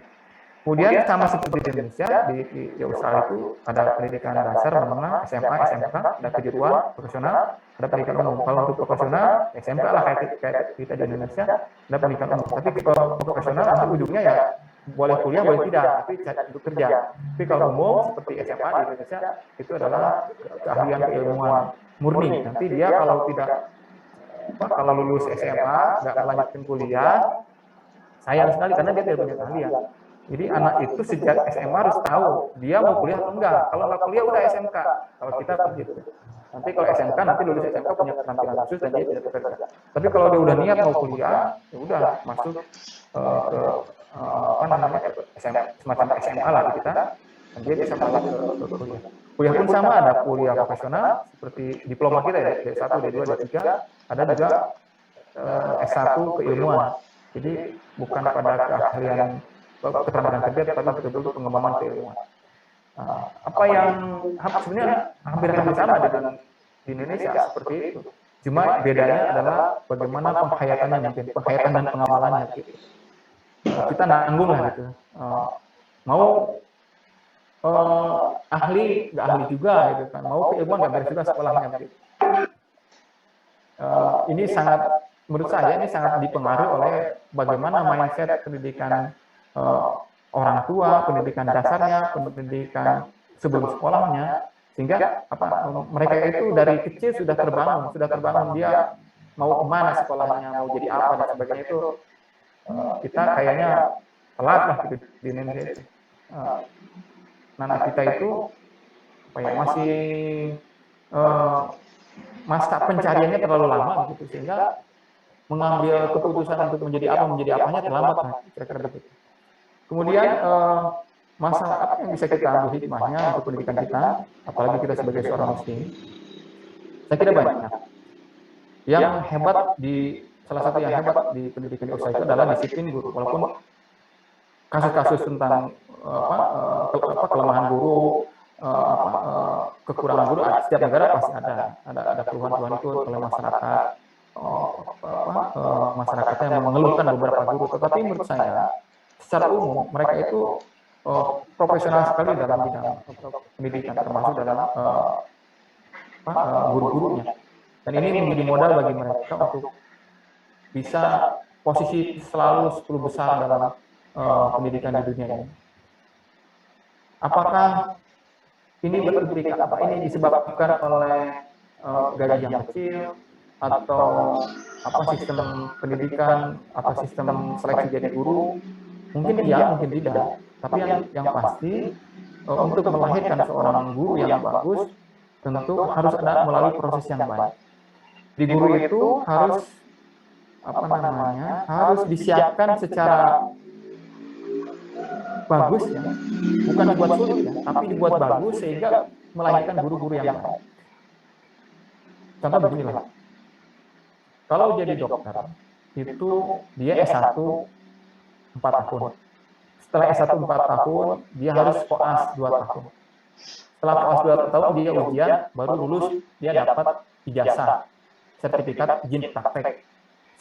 Kemudian sama seperti di Indonesia, di Australia itu ada pendidikan dasar, menengah, SMA, SMK, ada kejuruan, profesional, ada pendidikan umum. Kalau untuk profesional, SMK lah kayak kita di Indonesia, ada pendidikan umum. Tapi kalau profesional nanti ujungnya ya boleh kuliah, boleh tidak, tapi untuk kerja. Tapi kalau umum seperti SMA di Indonesia itu adalah keahlian keilmuan murni. Nanti dia kalau lulus SMA nggak melanjutkan kuliah, sayang sekali karena dia tidak punya keahlian. Jadi anak itu sejak SMA harus tahu dia mau kuliah atau enggak. Kalau nggak kuliah udah SMK. Kalau kita begitu. Nanti kalau SMK nanti lulus SMK punya keterampilan khusus dan dia tidak bekerja. Tapi kalau dia udah niat mau kuliah, ya udah masuk semacam SMA lah kita. Dan dia bisa masuk ke kuliah. Kuliah pun sama, ada kuliah profesional seperti diploma kita ya, D1, D2, D3. Ada juga S1 keilmuan. Jadi bukan pada keahlian keterampilan kerja, tapi betul-betul pengembangan keilmuan. Apa yang sebenarnya hampir sama dengan di Indonesia seperti itu. Cuma bedanya adalah bagaimana penghayatannya mungkin, penghayatan dan pengamalannya gitu. Kita nanggung lah gitu. Mau ahli, nggak ahli juga gitu kan. Mau keilmuan nggak beres juga sekolahnya gitu. Ini sangat, menurut saya ini sangat dipengaruhi oleh bagaimana mindset pendidikan orang tua, pendidikan dasarnya, pendidikan sebelum sekolahnya, sehingga mereka itu dari kecil sudah terbangun dia mau kemana sekolahnya, mau jadi apa dan sebagainya itu kita kayaknya telat lah gitu di Indonesia itu. Anak kita itu masih masa pencariannya terlalu lama gitu, sehingga mengambil keputusan untuk menjadi apanya terlambat lah, kira-kira begitu. Kemudian masalah apa yang bisa kita ambil hikmahnya untuk pendidikan kita, apalagi kita sebagai seorang muslim, saya kira banyak. Yang hebat salah satu yang hebat di pendidikan di Australia itu adalah disiplin guru. Walaupun kasus-kasus tentang kelemahan guru, kekurangan guru, setiap negara pasti ada keluhan-keluhan itu oleh masyarakat, masyarakatnya yang mengeluhkan beberapa guru. Tetapi menurut saya secara umum mereka itu profesional sekali dalam bidang pendidikan, termasuk dalam guru-gurunya. Dan ini menjadi modal bagi mereka untuk bisa posisi selalu 10 besar dalam pendidikan di dunia ini. Apakah ini berimplikasi, apa ini disebabkan oleh gaji yang kecil, atau apa sistem pendidikan, apa sistem seleksi jadi guru? Mungkin iya, mungkin tidak. Tapi yang pasti untuk melahirkan seorang guru yang bagus tentu harus ada melalui proses yang baik. Di guru itu harus harus disiapkan secara bagus ya, bukan dibuat sulit ya, tapi dibuat bagus sehingga melahirkan guru-guru yang baik. Contoh beginilah, kalau jadi dokter itu dia S1 4 tahun, setelah S1 4 tahun dia harus koas 2 tahun, setelah koas 2 tahun dia ujian, baru lulus dia dapat ijazah, sertifikat izin praktek.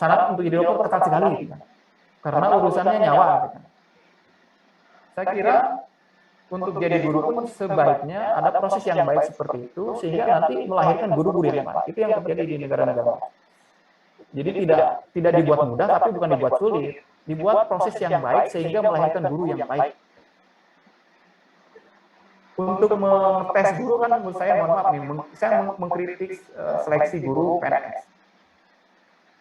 Syarat untuk jadi dokter ketat sekali gitu kan, karena urusannya nyawa gitu kan. Saya kira untuk jadi guru pun sebaiknya ada proses yang baik seperti itu, sehingga nanti melahirkan guru-guru yang baik. Itu yang terjadi di negara-negara. Jadi tidak dibuat mudah, tapi bukan dibuat sulit. Dibuat proses yang baik sehingga melahirkan guru yang baik. Untuk mengetes guru kan menurut saya, mohon maaf nih, saya mengkritik seleksi guru PNS.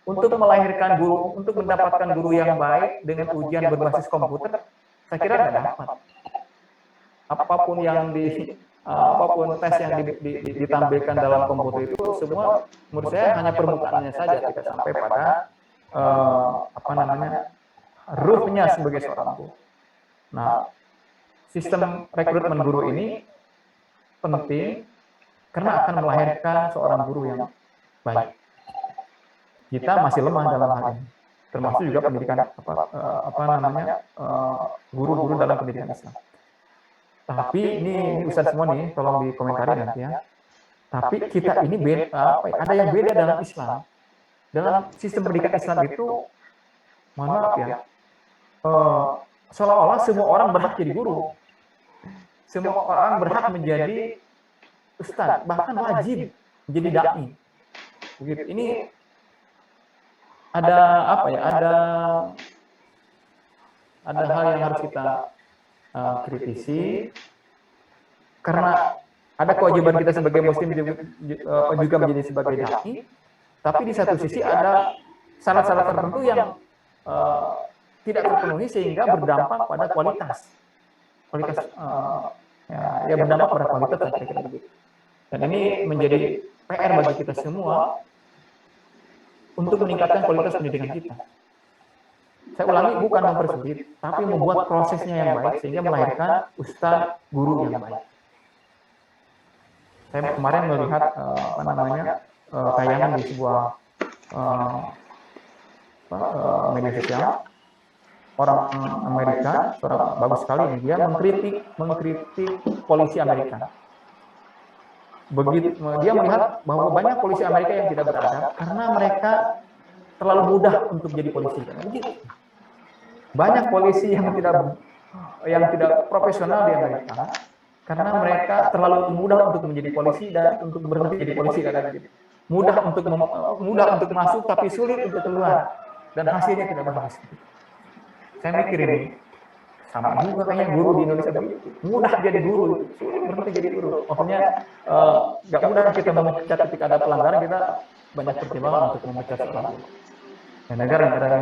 Untuk melahirkan guru, untuk mendapatkan guru yang baik dengan ujian berbasis komputer, saya kira nggak dapat. Apapun tes yang ditampilkan dalam komputer itu semua menurut saya hanya permukaannya saja, tidak sampai pada ruhnya sebagai seorang guru. Nah, sistem rekrutmen guru ini penting karena akan melahirkan seorang guru yang baik. Kita masih lemah dalam hal ini, termasuk juga pendidikan guru-guru dalam pendidikan Islam. Tapi ini Ustaz semua nih, tolong dikomentari nanti ya. Tapi kita ini ada yang beda dalam Islam. Dalam sistem pendidikan Islam itu, mohon maaf ya, seolah-olah semua orang berhak jadi guru. Semua orang berhak menjadi ustaz, bahkan wajib menjadi dai. Begitu. Ini ada hal yang harus kita kritisi, karena ada kewajiban kita sebagai muslim juga menjadi sebagai dai, tapi di satu sisi ada syarat-syarat tertentu yang tidak terpenuhi sehingga berdampak pada kualitas berdampak pada kualitas kira-kira begitu. Dan ini menjadi PR bagi kita semua untuk meningkatkan kualitas pendidikan kita. Saya ulangi, bukan mempersulit, tapi membuat prosesnya yang baik sehingga melahirkan ustaz guru yang baik. Saya kemarin melihat tayangan di sebuah media sosial, orang Amerika, seorang bagus sekali, dia mengkritik polisi Amerika. Begitu dia melihat bahwa banyak polisi Amerika yang tidak beradab karena mereka terlalu mudah untuk jadi polisi. Begitu. Banyak polisi yang tidak profesional di Amerika karena mereka terlalu mudah untuk menjadi polisi dan untuk berhenti jadi polisi kadang gitu. Mudah untuk masuk tapi sulit untuk keluar dan hasilnya tidak bagus. Saya mikir ini sama juga kayaknya guru di Indonesia begitu. Mudah jadi guru, sulit berhenti jadi guru. Maksudnya nggak mudah kita memecat ketika ada pelanggaran, kita banyak pertimbangan untuk memecat seorang guru. Dan negara-negara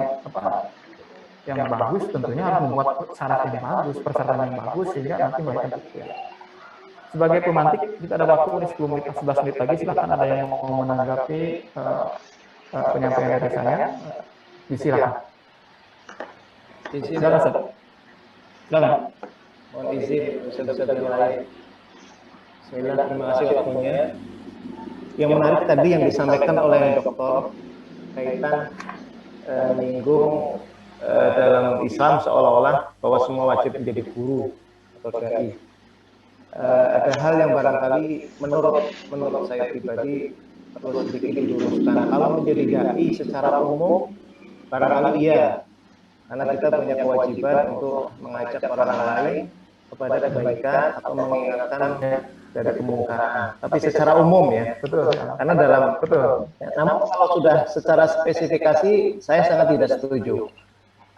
yang bagus tentunya harus membuat syarat yang bagus, persyaratan yang bagus sehingga nanti melahirkan keputusan. Sebagai pemantik, kita ada waktu ini 10 menit, 11 menit lagi. Silakan ada yang mau menanggapi penyampaian dari saya. Silakan. Silakan, Ustaz. Silakan. Mohon izin Ustaz yang lain. Bismillah, terima kasih waktunya. Yang menarik tadi yang disampaikan oleh dokter kaitan menyinggung dalam Islam seolah-olah bahwa semua wajib menjadi guru atau dai. Ada hal yang barangkali menurut saya pribadi perlu sedikit diluruskan. Kalau menjadi dai secara umum barangkali iya, karena kita punya kewajiban untuk mengajak orang lain kepada kebaikan atau mengingatkan dari kemungkaran. Tapi secara umum ya, Betul. karena dalam namun kalau sudah secara spesifikasi saya sangat tidak setuju.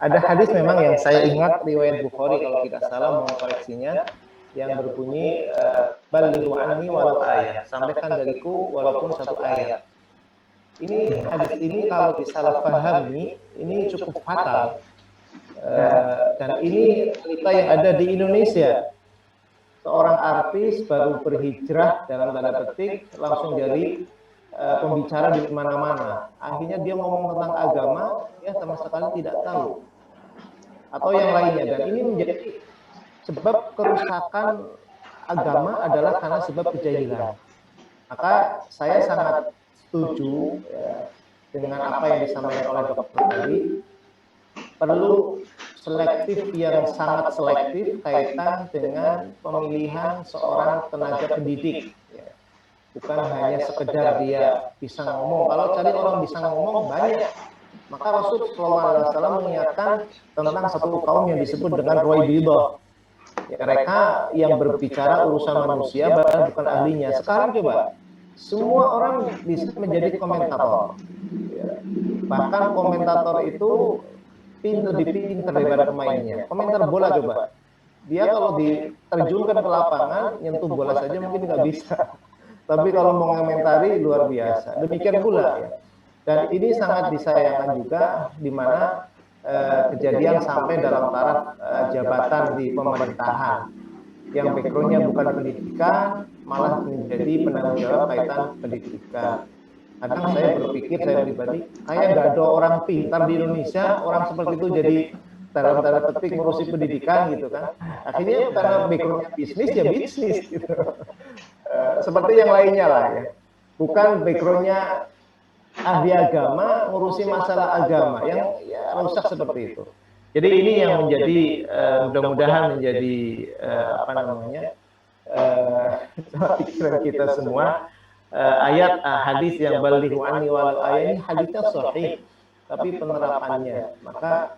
Ada hadis memang yang saya ingat riwayat Bukhari kalau tidak salah, mohon koreksinya, yang berbunyi balighu anni walau ayat, sampaikan dariku walaupun satu ayat. Ini hadis ini kalau disalahpahami ini cukup fatal. Dan ini cerita yang ada di Indonesia. Seorang artis baru berhijrah dalam tanda petik langsung jadi pembicara di mana-mana. Akhirnya dia ngomong tentang agama, ya sama sekali tidak tahu. Atau yang lainnya. Dan ini menjadi sebab kerusakan agama adalah karena sebab kejahilan. Maka saya sangat setuju ya, dengan apa yang disampaikan oleh dokter tadi. Perlu selektif yang sangat selektif kaitan dengan pemilihan seorang tenaga pendidik. Ya. Bukan hanya sekedar dia bisa ngomong. Kalau cari orang bisa ngomong banyak. Maka Rasul SAW mengingatkan tentang satu kaum yang disebut dengan Ruwaibidah. Ya, mereka yang berbicara urusan manusia bahkan bukan ahlinya. Sekarang coba, semua orang bisa menjadi komentator. Ya. Bahkan komentator itu lebih pintar daripada pemainnya. Komentar bola coba. Dia kalau diterjunkan ke lapangan, nyentuh bola saja mungkin nggak bisa. Tapi kalau mau komentari luar biasa. Demikian pula ya. Dan ini sangat disayangkan juga di mana kejadian sampai dalam taraf jabatan di pemerintahan yang backgroundnya bukan pendidikan, malah menjadi penanggung jawab kaitan pendidikan. Kadang saya berpikir, saya pribadi, kayak nggak ada orang pintar di Indonesia, orang seperti itu jadi dalam tanda petik ngurusi pendidikan gitu kan. Akhirnya karena backgroundnya bisnis ya bisnis gitu. Seperti yang lainnya lah ya. Bukan backgroundnya ahli agama ngurusi masalah agama yang ya rusak seperti itu. Jadi ini yang menjadi mudah-mudahan menjadi apa namanya pikiran kita semua. Ayat hadis yang balighu anni walau ayat ini hadisnya sahih, tapi penerapannya maka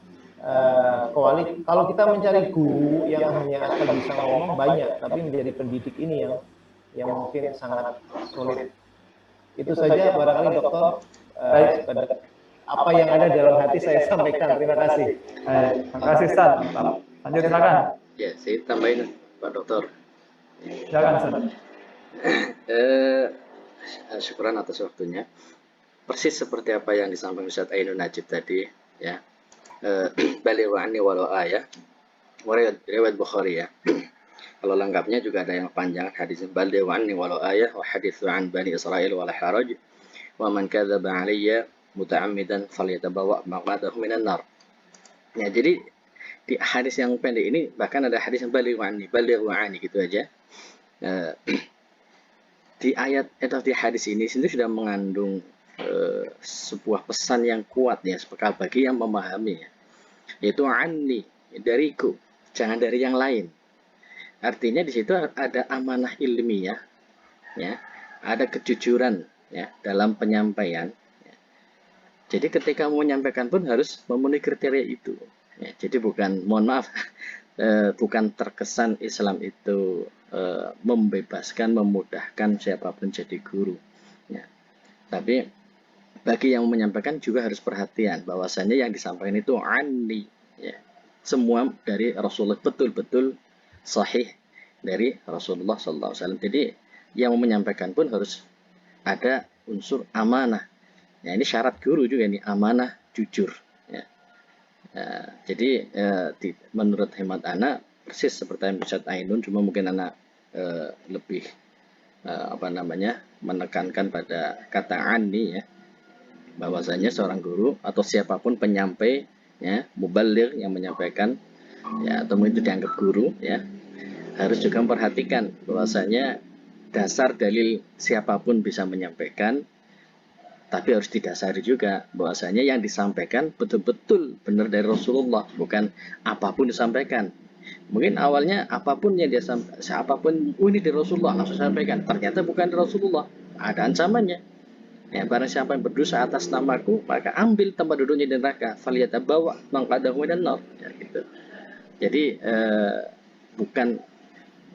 kalau kita mencari guru yang hanya asal bisa ngomong banyak, tapi menjadi pendidik ini yang mungkin sangat sulit. Itu saja barangkali dokter. Apa yang ada dalam hati saya sampaikan. Terima kasih. Terima kasih Ustaz. Lanjut silakan. Ya, saya tambahin Pak Dokter. Silakan Ustaz. Syukuran atas waktunya. Persis seperti apa yang disampaikan Ustaz Ainun Najib tadi, ya. Balighu anni walau ayah. Riwayat Bukhari ya. Kalau lengkapnya juga ada yang panjang hadis balighu anni walau ayah wa haditsu an bani Israil wala haraj wa man kadzaba alayya muta'ammidan falyatabawa maq'adahu minan nar. Ya, jadi di hadis yang pendek ini bahkan ada hadis yang balighu anni gitu aja. Di ayat atau di hadis ini sendiri sudah mengandung sebuah pesan yang kuat ya bagi yang memahami ya. Yaitu anni, dariku, jangan dari yang lain. Artinya di situ ada amanah ilmiah, ya, ada kejujuran, ya, dalam penyampaian. Ya. Jadi ketika mau menyampaikan pun harus memenuhi kriteria itu. Ya, jadi bukan, mohon maaf, bukan terkesan Islam itu membebaskan, memudahkan siapapun jadi guru. Ya. Tapi bagi yang menyampaikan juga harus perhatian bahwasanya yang disampaikan itu anni, ya. Semua dari Rasulullah betul-betul sahih dari Rasulullah SAW. Jadi yang menyampaikan pun harus ada unsur amanah. Ya, ini syarat guru juga ini amanah, jujur. Ya. Jadi menurut hemat anak persis seperti yang Ustaz Ainun, cuma mungkin anak lebih menekankan pada kata anni ya, bahwasanya seorang guru atau siapapun penyampai ya, mubaligh yang menyampaikan ya atau itu dianggap guru ya, harus juga memperhatikan bahwasanya dasar dalil siapapun bisa menyampaikan, Tapi harus didasari juga bahwasanya yang disampaikan betul-betul benar dari Rasulullah, bukan apapun disampaikan. Mungkin awalnya apapun yang dia sampaikan, siapapun ini dari Rasulullah langsung sampaikan, ternyata bukan dari Rasulullah, ada ancamannya. Ya, barang siapa yang berdosa atas namaku, maka ambil tempat duduknya di neraka. Falyatabawwa maq'adahu minan nar. Ya, gitu. Jadi bukan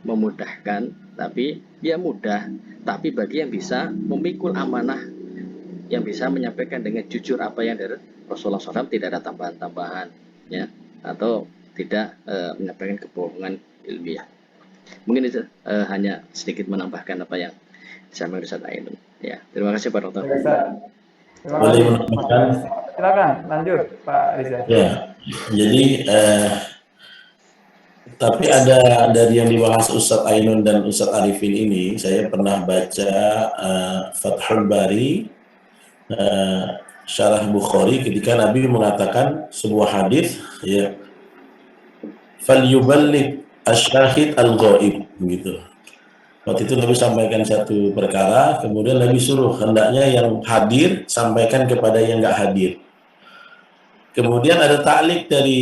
memudahkan, tapi dia mudah. Tapi bagi yang bisa memikul amanah, yang bisa menyampaikan dengan jujur apa yang dari Rasulullah SAW, tidak ada tambahan-tambahan, ya, atau tidak menyampaikan kebohongan ilmiah. Mungkin itu hanya sedikit menambahkan apa yang disampaikan Ustaz Ainun. Ya, terima kasih Pak Dokter. Terima kasih. Silakan lanjut Pak Riza. Ya, jadi tapi ada dari yang dibahas Ustaz Ainun dan Ustaz Arifin ini, saya pernah baca Fathul Bari, Syarah Bukhari, ketika Nabi mengatakan sebuah hadis, ya, falyuballigh asyahid al-ghaib, gitu. Waktu itu Nabi sampaikan satu perkara, kemudian Nabi suruh hendaknya yang hadir sampaikan kepada yang nggak hadir. Kemudian ada ta'liq dari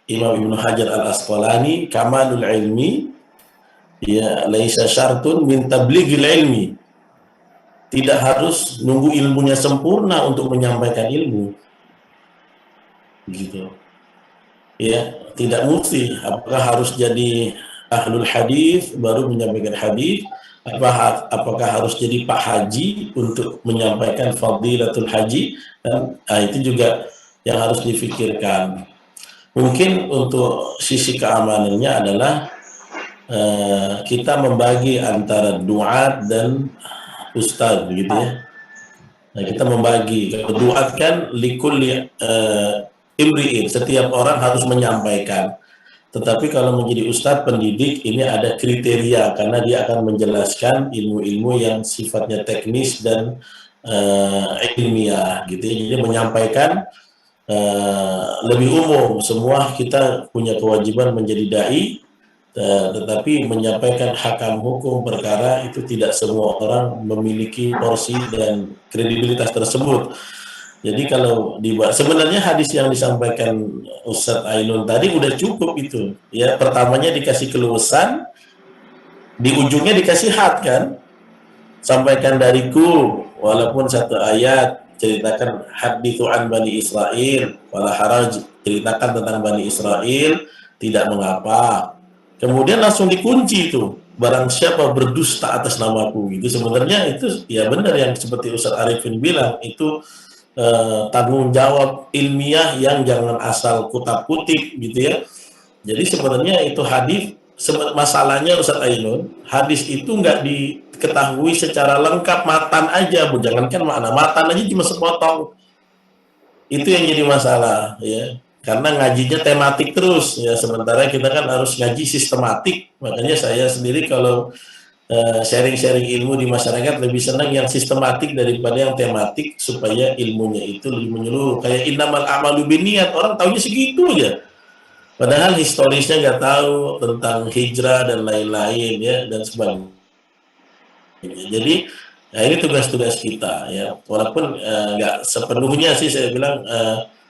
Imam Ibnu Hajar al-Asqalani, kamalul ilmi ya laisa syartun min tablighil ilmi. Tidak harus nunggu ilmunya sempurna untuk menyampaikan ilmu. Gitu. Ya, tidak mesti apakah harus jadi ahlul hadis baru menyampaikan hadis, apakah harus jadi Pak Haji untuk menyampaikan fadilatul haji, dan itu juga yang harus difikirkan. Mungkin untuk sisi keamanannya adalah kita membagi antara duat dan ustaz, gitu ya. Nah, kita membagi. Duat kan likulli imri'in, setiap orang harus menyampaikan. Tetapi kalau menjadi ustadz pendidik ini ada kriteria, karena dia akan menjelaskan ilmu-ilmu yang sifatnya teknis dan ilmiah, gitu ya. Jadi menyampaikan lebih umum. Semua kita punya kewajiban menjadi dai, tetapi menyampaikan hakam hukum perkara itu tidak semua orang memiliki porsi dan kredibilitas tersebut. Jadi kalau sebenarnya hadis yang disampaikan Ustadz Ainun tadi udah cukup itu. Ya, pertamanya dikasih keluasan, di ujungnya dikasih had kan. Sampaikan dariku, walaupun satu ayat, ceritakan hadithu an Bani Israel, wala haraj, ceritakan tentang Bani Israel, tidak mengapa. Kemudian langsung dikunci itu, barang siapa berdusta atas namaku. Itu sebenarnya itu ya benar yang seperti Ustadz Arifin bilang, itu tanggung jawab ilmiah yang jangan asal kutip-kutip, gitu ya. Jadi sebenarnya itu hadis, masalahnya Ustadz Ainun, hadis itu nggak diketahui secara lengkap, matan aja, jangankan makna, matan aja cuma sepotong. Itu yang jadi masalah, ya. Karena ngajinya tematik terus, ya. Sementara kita kan harus ngaji sistematik. Makanya saya sendiri kalau sharing-sharing ilmu di masyarakat lebih senang yang sistematik daripada yang tematik, supaya ilmunya itu lebih menyeluruh. Kayak innamal a'malu binniyat, orang taunya segitu aja. Padahal historisnya nggak tahu tentang hijrah dan lain-lain, ya, dan sebagainya. Jadi ini tugas-tugas kita, ya. Walaupun nggak sepenuhnya sih saya bilang,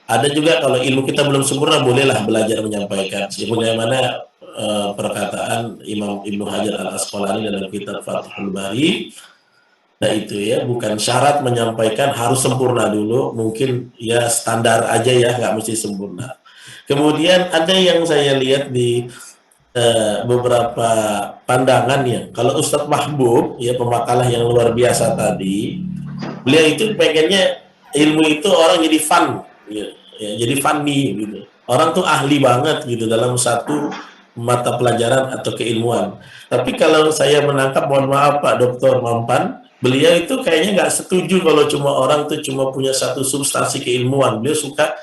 ada juga kalau ilmu kita belum sempurna, bolehlah belajar menyampaikan. Sebagaimana perkataan Imam Ibnu Hajar al-Asqalani dalam kitab Fathul Bari, nah itu ya, bukan syarat menyampaikan harus sempurna dulu, mungkin ya standar aja ya, nggak mesti sempurna. Kemudian ada yang saya lihat di beberapa pandangan ya, kalau Ustadz Mahbub ya, pemakalah yang luar biasa tadi, beliau itu pengennya ilmu itu orang jadi fun, ya, jadi funny gitu. Orang tuh ahli banget gitu dalam satu mata pelajaran atau keilmuan. Tapi kalau saya menangkap, mohon maaf Pak Dr. Mampan, beliau itu kayaknya nggak setuju kalau cuma orang tuh cuma punya satu substansi keilmuan. Beliau suka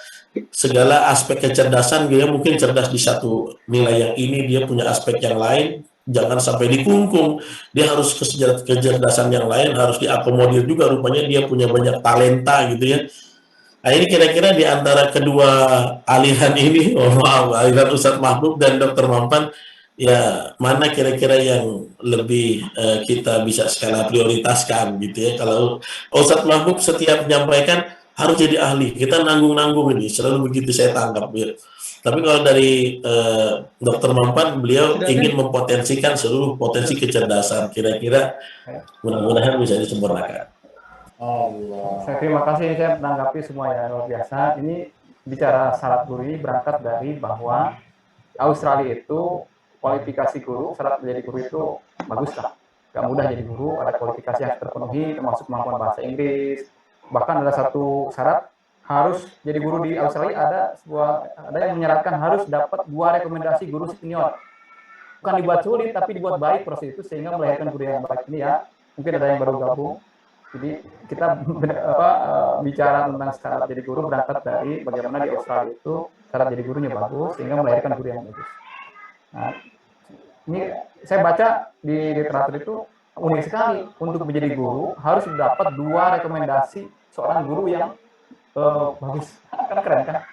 segala aspek kecerdasan, dia mungkin cerdas di satu nilai yang ini, dia punya aspek yang lain, jangan sampai dikungkung. Dia harus kecerdasan yang lain harus diakomodir juga, rupanya dia punya banyak talenta gitu ya. Nah, ini kira-kira di antara kedua aliran ini, aliran Ustadz Mahbub dan Dr. Mampan, ya mana kira-kira yang lebih kita bisa skala prioritaskan gitu ya. Kalau Ustadz Mahbub setiap menyampaikan harus jadi ahli, kita nanggung-nanggung ini, selalu begitu saya tangkap ya. Tapi kalau dari Dr. Mampan, beliau ingin mempotensikan seluruh potensi kecerdasan, kira-kira mudah-mudahan bisa disempurnakan. Saya terima kasih, saya menanggapi semua yang luar biasa. Ini bicara syarat guru ini berangkat dari bahwa Australia itu kualifikasi guru, syarat menjadi guru itu bagus lah. Gak mudah jadi guru, ada kualifikasi yang terpenuhi, termasuk kemampuan bahasa Inggris. Bahkan ada satu syarat, harus jadi guru di Australia, ada yang menyarankan harus dapat 2 rekomendasi guru senior. Bukan dibuat sulit, tapi dibuat baik proses itu, sehingga melahirkan guru yang baik ini ya. Mungkin ada yang baru gabung. Jadi kita bicara tentang syarat jadi guru berangkat dari bagaimana di Australia itu syarat jadi gurunya bagus, sehingga melahirkan guru yang bagus. Nah, ini saya baca di literatur itu unik sekali, untuk menjadi guru harus dapat 2 rekomendasi seorang guru yang bagus. Kan keren kan?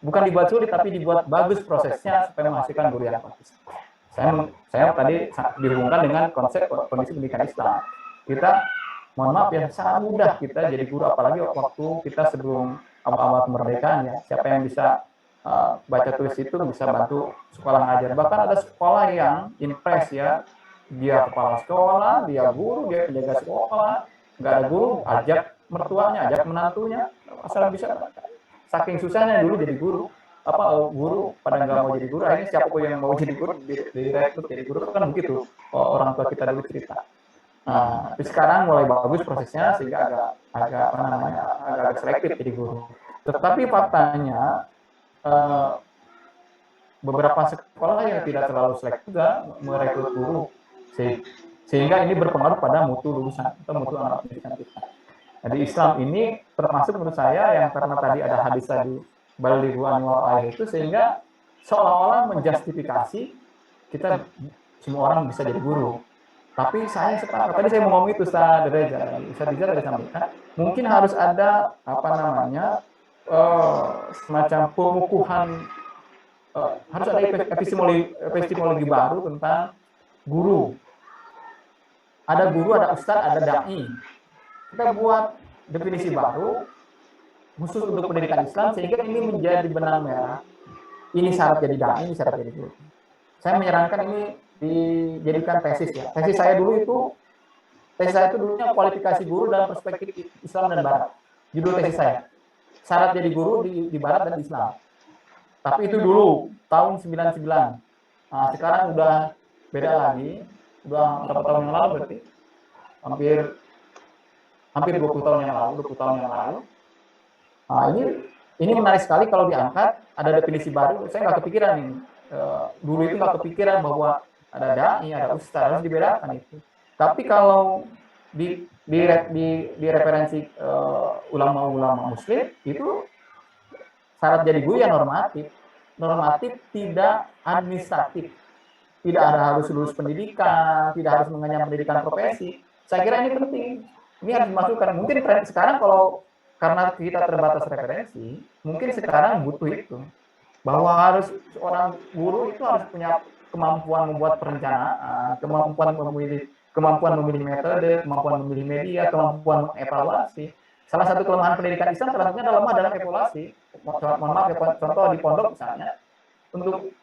Bukan dibuat sulit, tapi dibuat bagus prosesnya supaya menghasilkan guru yang bagus. Saya tadi dihubungkan dengan konsep kondisi pendidikan Islam. Kita, mohon maaf ya, sangat mudah kita jadi guru, apalagi waktu kita sebelum awal-awal kemerdekaan ya. Siapa yang bisa baca tulis itu bisa bantu sekolah ngajar. Bahkan ada sekolah yang impress ya, dia kepala sekolah, dia guru, dia penjaga sekolah, nggak ada guru, ajak mertuanya, ajak menantunya, asal bisa. Saking susahnya dulu jadi guru, guru pada nggak mau jadi guru, akhirnya siapa yang mau jadi guru direkrut jadi guru, kan begitu orang tua kita dulu cerita. Nah, tapi sekarang mulai bagus prosesnya, sehingga agak selektif jadi guru. Tetapi faktanya beberapa sekolah yang tidak terlalu selektif juga merekrut guru, sehingga ini berpengaruh pada mutu lulusan atau mutu anak pendidikan kita. Jadi Islam ini termasuk menurut saya yang karena tadi ada hadis tadi balighu anwal ayat itu, sehingga seolah-olah menjustifikasi kita semua orang bisa jadi guru. Tapi saya sepakat, tadi saya mau ngomong itu Ustaz Reza tadi sampaikan, mungkin harus ada semacam pengukuhan, harus ada epistemologi baru tentang guru. Ada guru, ada ustadz, ada dai. Kita buat definisi baru khusus untuk pendidikan Islam, sehingga ini menjadi benang merah. Ini syarat jadi dai, ini syarat jadi guru. Saya menyarankan ini dijadikan tesis ya. Tesis saya dulunya kualifikasi guru dalam perspektif Islam dan Barat. Judul tesis saya, syarat jadi guru di Barat dan Islam. Tapi itu dulu tahun 99. Nah, sekarang udah beda lagi. Udah berapa tahun yang lalu berarti? Hampir 20 tahun yang lalu. Nah, ini menarik sekali kalau diangkat, ada definisi baru. Saya nggak kepikiran ini. Dulu itu nggak kepikiran bahwa ada dai, ada ustaz, harus dibedakan itu. Tapi kalau di referensi ulama-ulama muslim itu syarat jadi guru yang normatif, tidak administratif, tidak harus lulus pendidikan, tidak harus mengenyam pendidikan profesi. Saya kira ini penting, ini harus dimasukkan. Mungkin sekarang karena kita terbatas referensi, mungkin sekarang butuh itu, bahwa harus seorang guru itu harus punya kemampuan membuat perencanaan, kemampuan memilih metode, kemampuan memilih media, kemampuan mengevaluasi. Salah satu kelemahan pendidikan Islam salah satunya lemah dalam evaluasi. Mohon maaf ya, contoh di pondok misalnya, untuk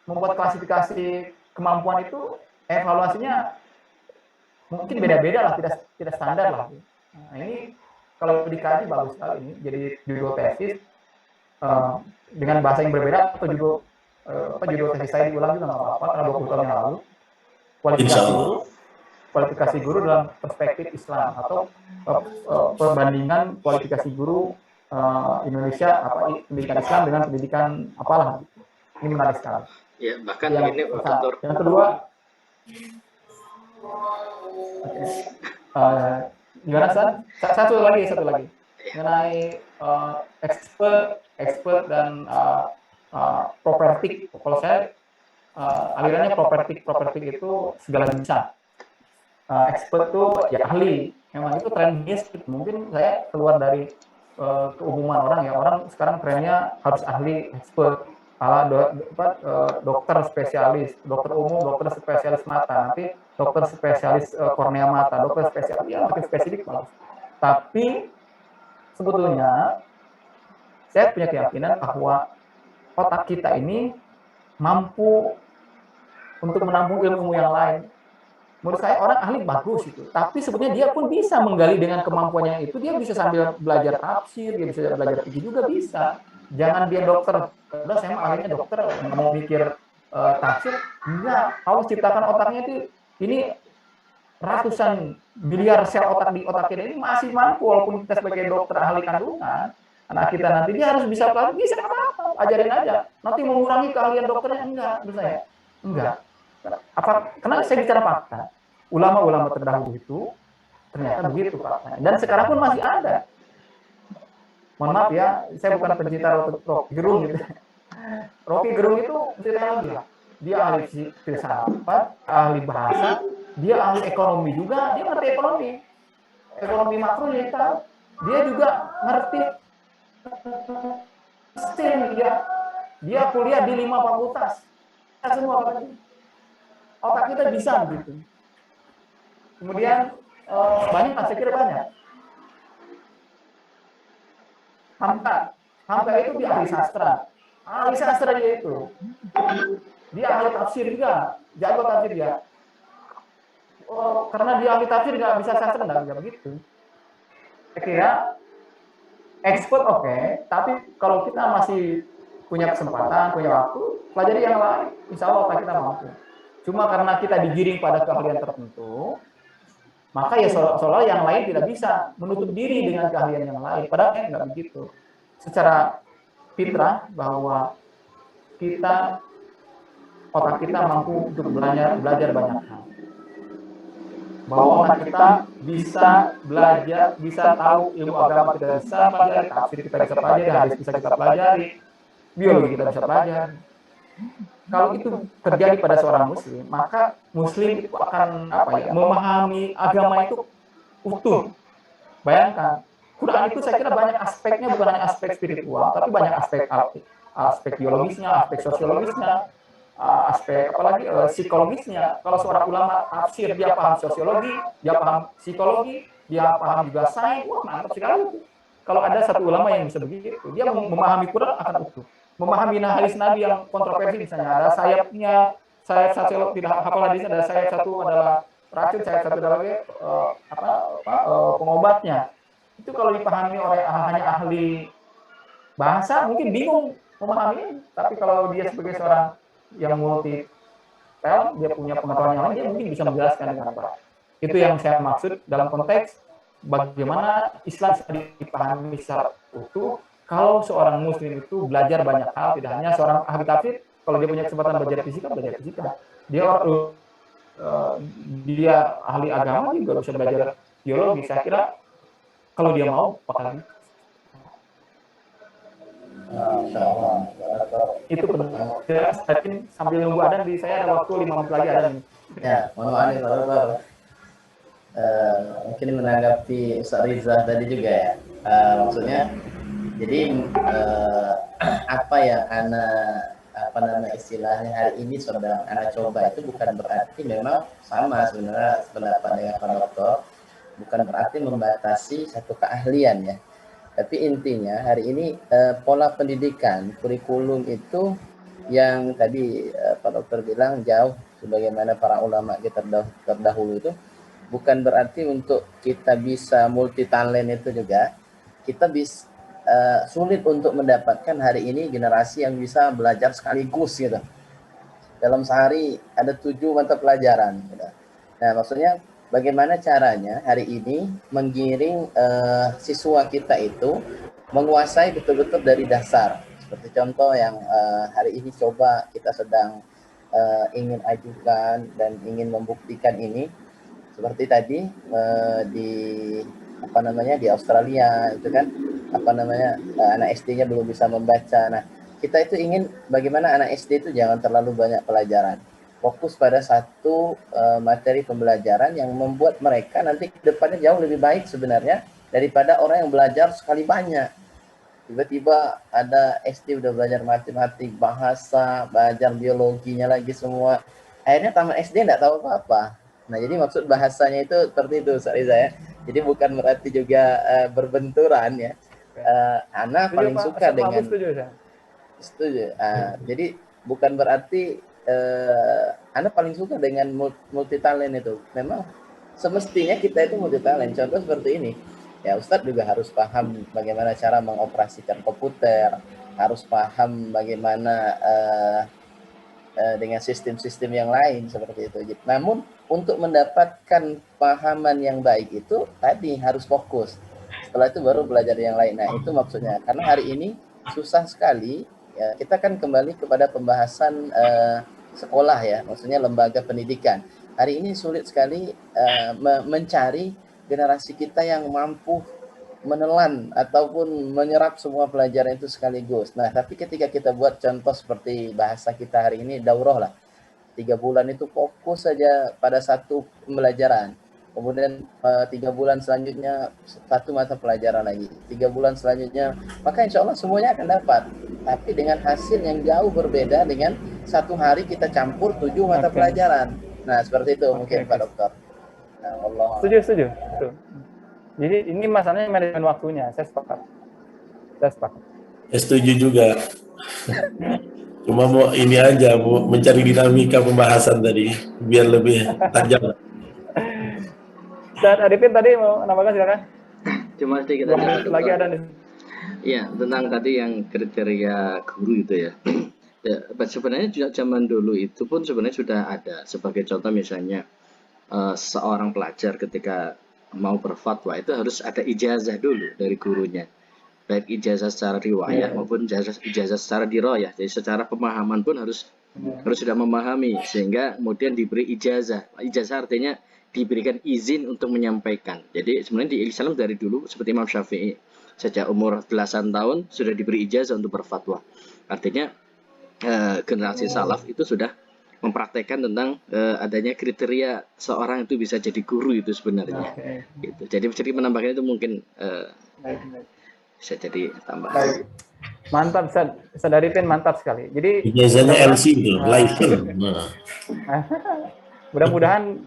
membuat klasifikasi kemampuan itu evaluasinya mungkin beda-beda lah, tidak standar lah. Nah, ini kalau dikaji bagus sekali ini, jadi judul tesis dengan bahasa yang berbeda, atau judul tesis saya diulang juga nggak apa-apa, karena 20 tahun yang lalu. Kualifikasi guru dalam perspektif Islam, atau perbandingan kualifikasi guru Indonesia, pendidikan Islam dengan pendidikan apalah. Ini menarik sekali. Ya, bahkan ini yang kedua, gimana satu lagi mengenai expert dan propertik. Kalau saya alirannya propertik itu segala bisa. Expert itu ya ahli, memang itu trennya. Mungkin saya keluar dari keumuman orang ya, orang sekarang trennya harus ahli, expert. dokter spesialis, dokter umum, dokter spesialis mata, nanti dokter spesialis kornea mata, dokter spesialis, ya makin spesifik malah. Tapi sebetulnya saya punya keyakinan bahwa otak kita ini mampu untuk menampung ilmu yang lain. Menurut saya orang ahli bagus itu, tapi sebetulnya dia pun bisa menggali dengan kemampuannya itu, dia bisa sambil belajar tafsir, dia bisa belajar fikih juga bisa. Jangan dia dokter, udah saya mah ahlinya dokter, nggak mau mikir tafsir, enggak. Allah ciptakan otaknya itu, ini ratusan miliar sel otak di otak kita ini masih mampu, walaupun kita sebagai dokter ahli kandungan, anak kita nanti dia harus bisa pelajari, bisa apa-apa, ajarin aja. Nanti mengurangi keahlian dokternya, enggak, menurut saya. Enggak. Karena saya bicara fakta. Ulama-ulama terdahulu itu ternyata begitu faktanya. Dan sekarang pun masih ada. Mohon maaf ya, saya bukan pencinta Rocky Gerung gitu. Rocky Gerung itu ceritanya dia. Dia ahli filsafat, ahli bahasa, dia ahli ekonomi juga, dia ngerti ekonomi. Ekonomi makro dia tahu. Dia juga ngerti STEM dia. Dia kuliah di 5 fakultas. Semua otak kita bisa gitu. Kemudian banyak, saya kira banyak. Hamka itu dia ahli sastra dia itu. Dia ahli tafsir juga, jago tafsir dia. Karena dia ahli tafsir nggak bisa sastra, nggak begitu. Saya kira expert oke, tapi kalau kita masih punya kesempatan, punya waktu, pelajari yang lain, insya Allah otak kita mampu. Cuma karena kita digiring pada keahlian tertentu, maka ya seolah-olah yang lain tidak bisa menutup diri dengan keahlian yang lain. Padahal nggak begitu. Secara fitrah bahwa otak kita mampu untuk belajar banyak hal. Bahwa otak kita bisa belajar, bisa tahu ilmu agama kita bisa pelajari, tafsir kita bisa pelajari, hadis bisa kita pelajari, biologi kita bisa pelajari. Kalau itu terjadi pada seorang muslim, maka muslim itu akan memahami agama itu utuh. Bayangkan, Quran itu saya kira banyak aspeknya, bukan hanya aspek spiritual, tapi banyak aspek biologisnya, aspek sosiologisnya, aspek apalagi psikologisnya. Kalau seorang ulama tafsir, dia paham sosiologi, dia paham psikologi, dia paham juga sains, wah mantap sekali. Kalau ada satu ulama yang bisa begitu, dia memahami Quran akan utuh. Memahami hadis Nabi yang kontroversi, misalnya ada sayap satu tidak hafal hadisnya, ada sayap satu adalah racun, sayap satu adalah pengobatnya. Itu kalau dipahami oleh hanya ahli bahasa mungkin bingung memahami, tapi kalau dia sebagai seorang yang multi talent, dia punya pengetahuan yang lain, dia mungkin bisa menjelaskan dengan baik. Itu yang saya maksud dalam konteks bagaimana Islam dipahami secara utuh. Kalau seorang muslim itu belajar banyak hal, tidak hanya seorang ahli tafsir, kalau dia punya kesempatan belajar fisika, dia ahli agama juga bisa belajar biologi. Saya kira kalau dia mau bakal itu benar. Tapi sambil nunggu ada di saya ada waktu 5 menit lagi ada nih. Ya, mohon maaf nih Bapak. Mungkin menanggapi Ustaz Riza tadi juga ya. Maksudnya jadi apa yang istilahnya hari ini sedang Ana coba itu bukan berarti memang sama sebenarnya pendapat dengan Pak Dokter, bukan berarti membatasi satu keahlian ya. Tapi intinya hari ini pola pendidikan, kurikulum itu yang tadi Pak Dokter bilang jauh sebagaimana para ulama kita terdahulu itu bukan berarti untuk kita bisa multi talent itu juga kita bisa sulit untuk mendapatkan hari ini generasi yang bisa belajar sekaligus gitu. Dalam sehari ada 7 mata pelajaran. Gitu. Nah, maksudnya bagaimana caranya hari ini menggiring siswa kita itu menguasai betul-betul dari dasar. Seperti contoh yang hari ini coba kita sedang ingin ajukan dan ingin membuktikan ini. Seperti tadi di Australia itu kan anak SD-nya belum bisa membaca. Nah, kita itu ingin bagaimana anak SD itu jangan terlalu banyak pelajaran. Fokus pada satu materi pembelajaran yang membuat mereka nanti ke depannya jauh lebih baik sebenarnya daripada orang yang belajar sekali banyak. Tiba-tiba ada SD udah belajar matematik, bahasa, belajar biologinya lagi semua. Akhirnya taman SD nggak tahu apa-apa. Nah, jadi maksud bahasanya itu seperti itu, Ustaz Riza ya. Jadi bukan berarti juga berbenturan ya. Ana Setuju, paling Pak? suka Ustaz dengan Mahfud setuju saya. setuju. Jadi bukan berarti Ana paling suka dengan multi talent itu. Memang semestinya kita itu multi talent. Contoh seperti ini. Ya, Ustadz juga harus paham bagaimana cara mengoperasikan komputer, harus paham bagaimana dengan sistem-sistem yang lain seperti itu. Namun untuk mendapatkan pahaman yang baik itu tadi harus fokus. Setelah itu baru belajar yang lain. Nah, itu maksudnya. Karena hari ini susah sekali. Ya, kita kan kembali kepada pembahasan sekolah ya, maksudnya lembaga pendidikan. Hari ini sulit sekali mencari generasi kita yang mampu menelan ataupun menyerap semua pelajaran itu sekaligus. Nah, tapi ketika kita buat contoh seperti bahasa kita hari ini, daurah lah. 3 bulan itu fokus saja pada satu pembelajaran. Kemudian 3 bulan selanjutnya satu mata pelajaran lagi. 3 bulan selanjutnya, maka insya Allah semuanya akan dapat. Tapi dengan hasil yang jauh berbeda dengan satu hari kita campur 7 mata pelajaran. Nah, seperti itu mungkin Pak Dokter. Nah, Allah. Setuju. Betul. Jadi ini masalahnya manajemen waktunya, saya sepakat. Setuju juga. Cuma mau ini aja, mau mencari dinamika pembahasan tadi biar lebih tajam. Ustaz Arifin tadi mau nambahkan silakan. Cuma sedikit aja. Lagi ada nih. Iya, tentang tadi yang kriteria guru itu ya. Ya, sebenarnya juga zaman dulu itu pun sebenarnya sudah ada. Sebagai contoh misalnya seorang pelajar ketika mau berfatwa itu harus ada ijazah dulu dari gurunya, baik ijazah secara riwayah maupun ijazah secara diroyah. Jadi secara pemahaman pun harus sudah memahami sehingga kemudian diberi ijazah. Ijazah artinya diberikan izin untuk menyampaikan. Jadi sebenarnya di Islam dari dulu seperti Imam Syafi'i sejak umur belasan tahun sudah diberi ijazah untuk berfatwa. Artinya generasi salaf itu sudah mempraktekkan tentang adanya kriteria seorang itu bisa jadi guru itu sebenarnya. Gitu. Jadi menambahkan itu mungkin bisa jadi tambahan. Mantap, Ustaz Arifin, mantap sekali. Jadi biasanya LC itu, license. Mudah-mudahan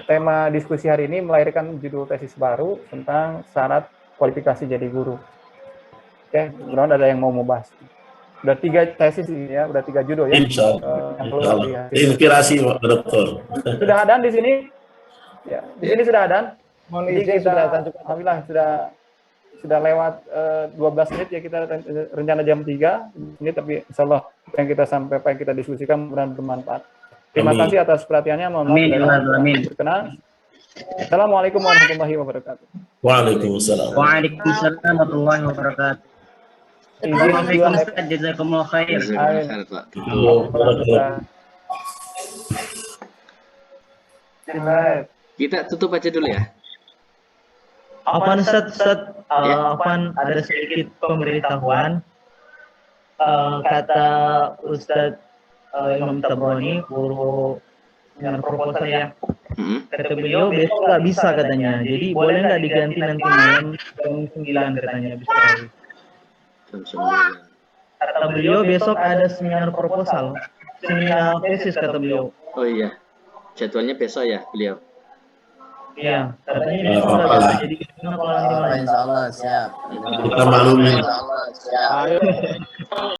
tema diskusi hari ini melahirkan judul tesis baru tentang syarat kualifikasi jadi guru. Oke, mudah-mudahan ada yang mau bahas. Udah 3 tesis ini ya, udah 3 judul ya. Insya Allah. Inspirasi Pak Dokter. Sudah ada di sini? Ya, di sini sudah ada. Mohon Jadi izin kita, sudah alhamdulillah sudah lewat 12 menit ya, kita rencana jam 3 ini, tapi insya Allah yang kita sampaikan, yang kita diskusikan mudah-mudahan bermanfaat. Terima kasih atas perhatiannya. Amin. Berkenan. Assalamualaikum warahmatullahi wabarakatuh. Waalaikumsalam. Waalaikumsalam warahmatullahi wabarakatuh. Waalaikumsalam Ustaz, jazakumullah khair. Kita tutup aja dulu ya. Apaan Ustaz? Apaan ada sedikit pemberitahuan. Kata Ustaz Imam Tabrani, guru dengan proposal ya. Kata beliau besok nggak bisa katanya. Jadi boleh nggak diganti nanti malam jam 9 katanya bisa. Kata beliau besok ada seminar proposal, seminar tesis kata beliau. Oh iya, jadwalnya besok ya beliau. Iya, katanya besok nggak bisa. Jadi gimana kalau nanti malam? Insya Allah siap. Kita maklumi. Insya Allah siap.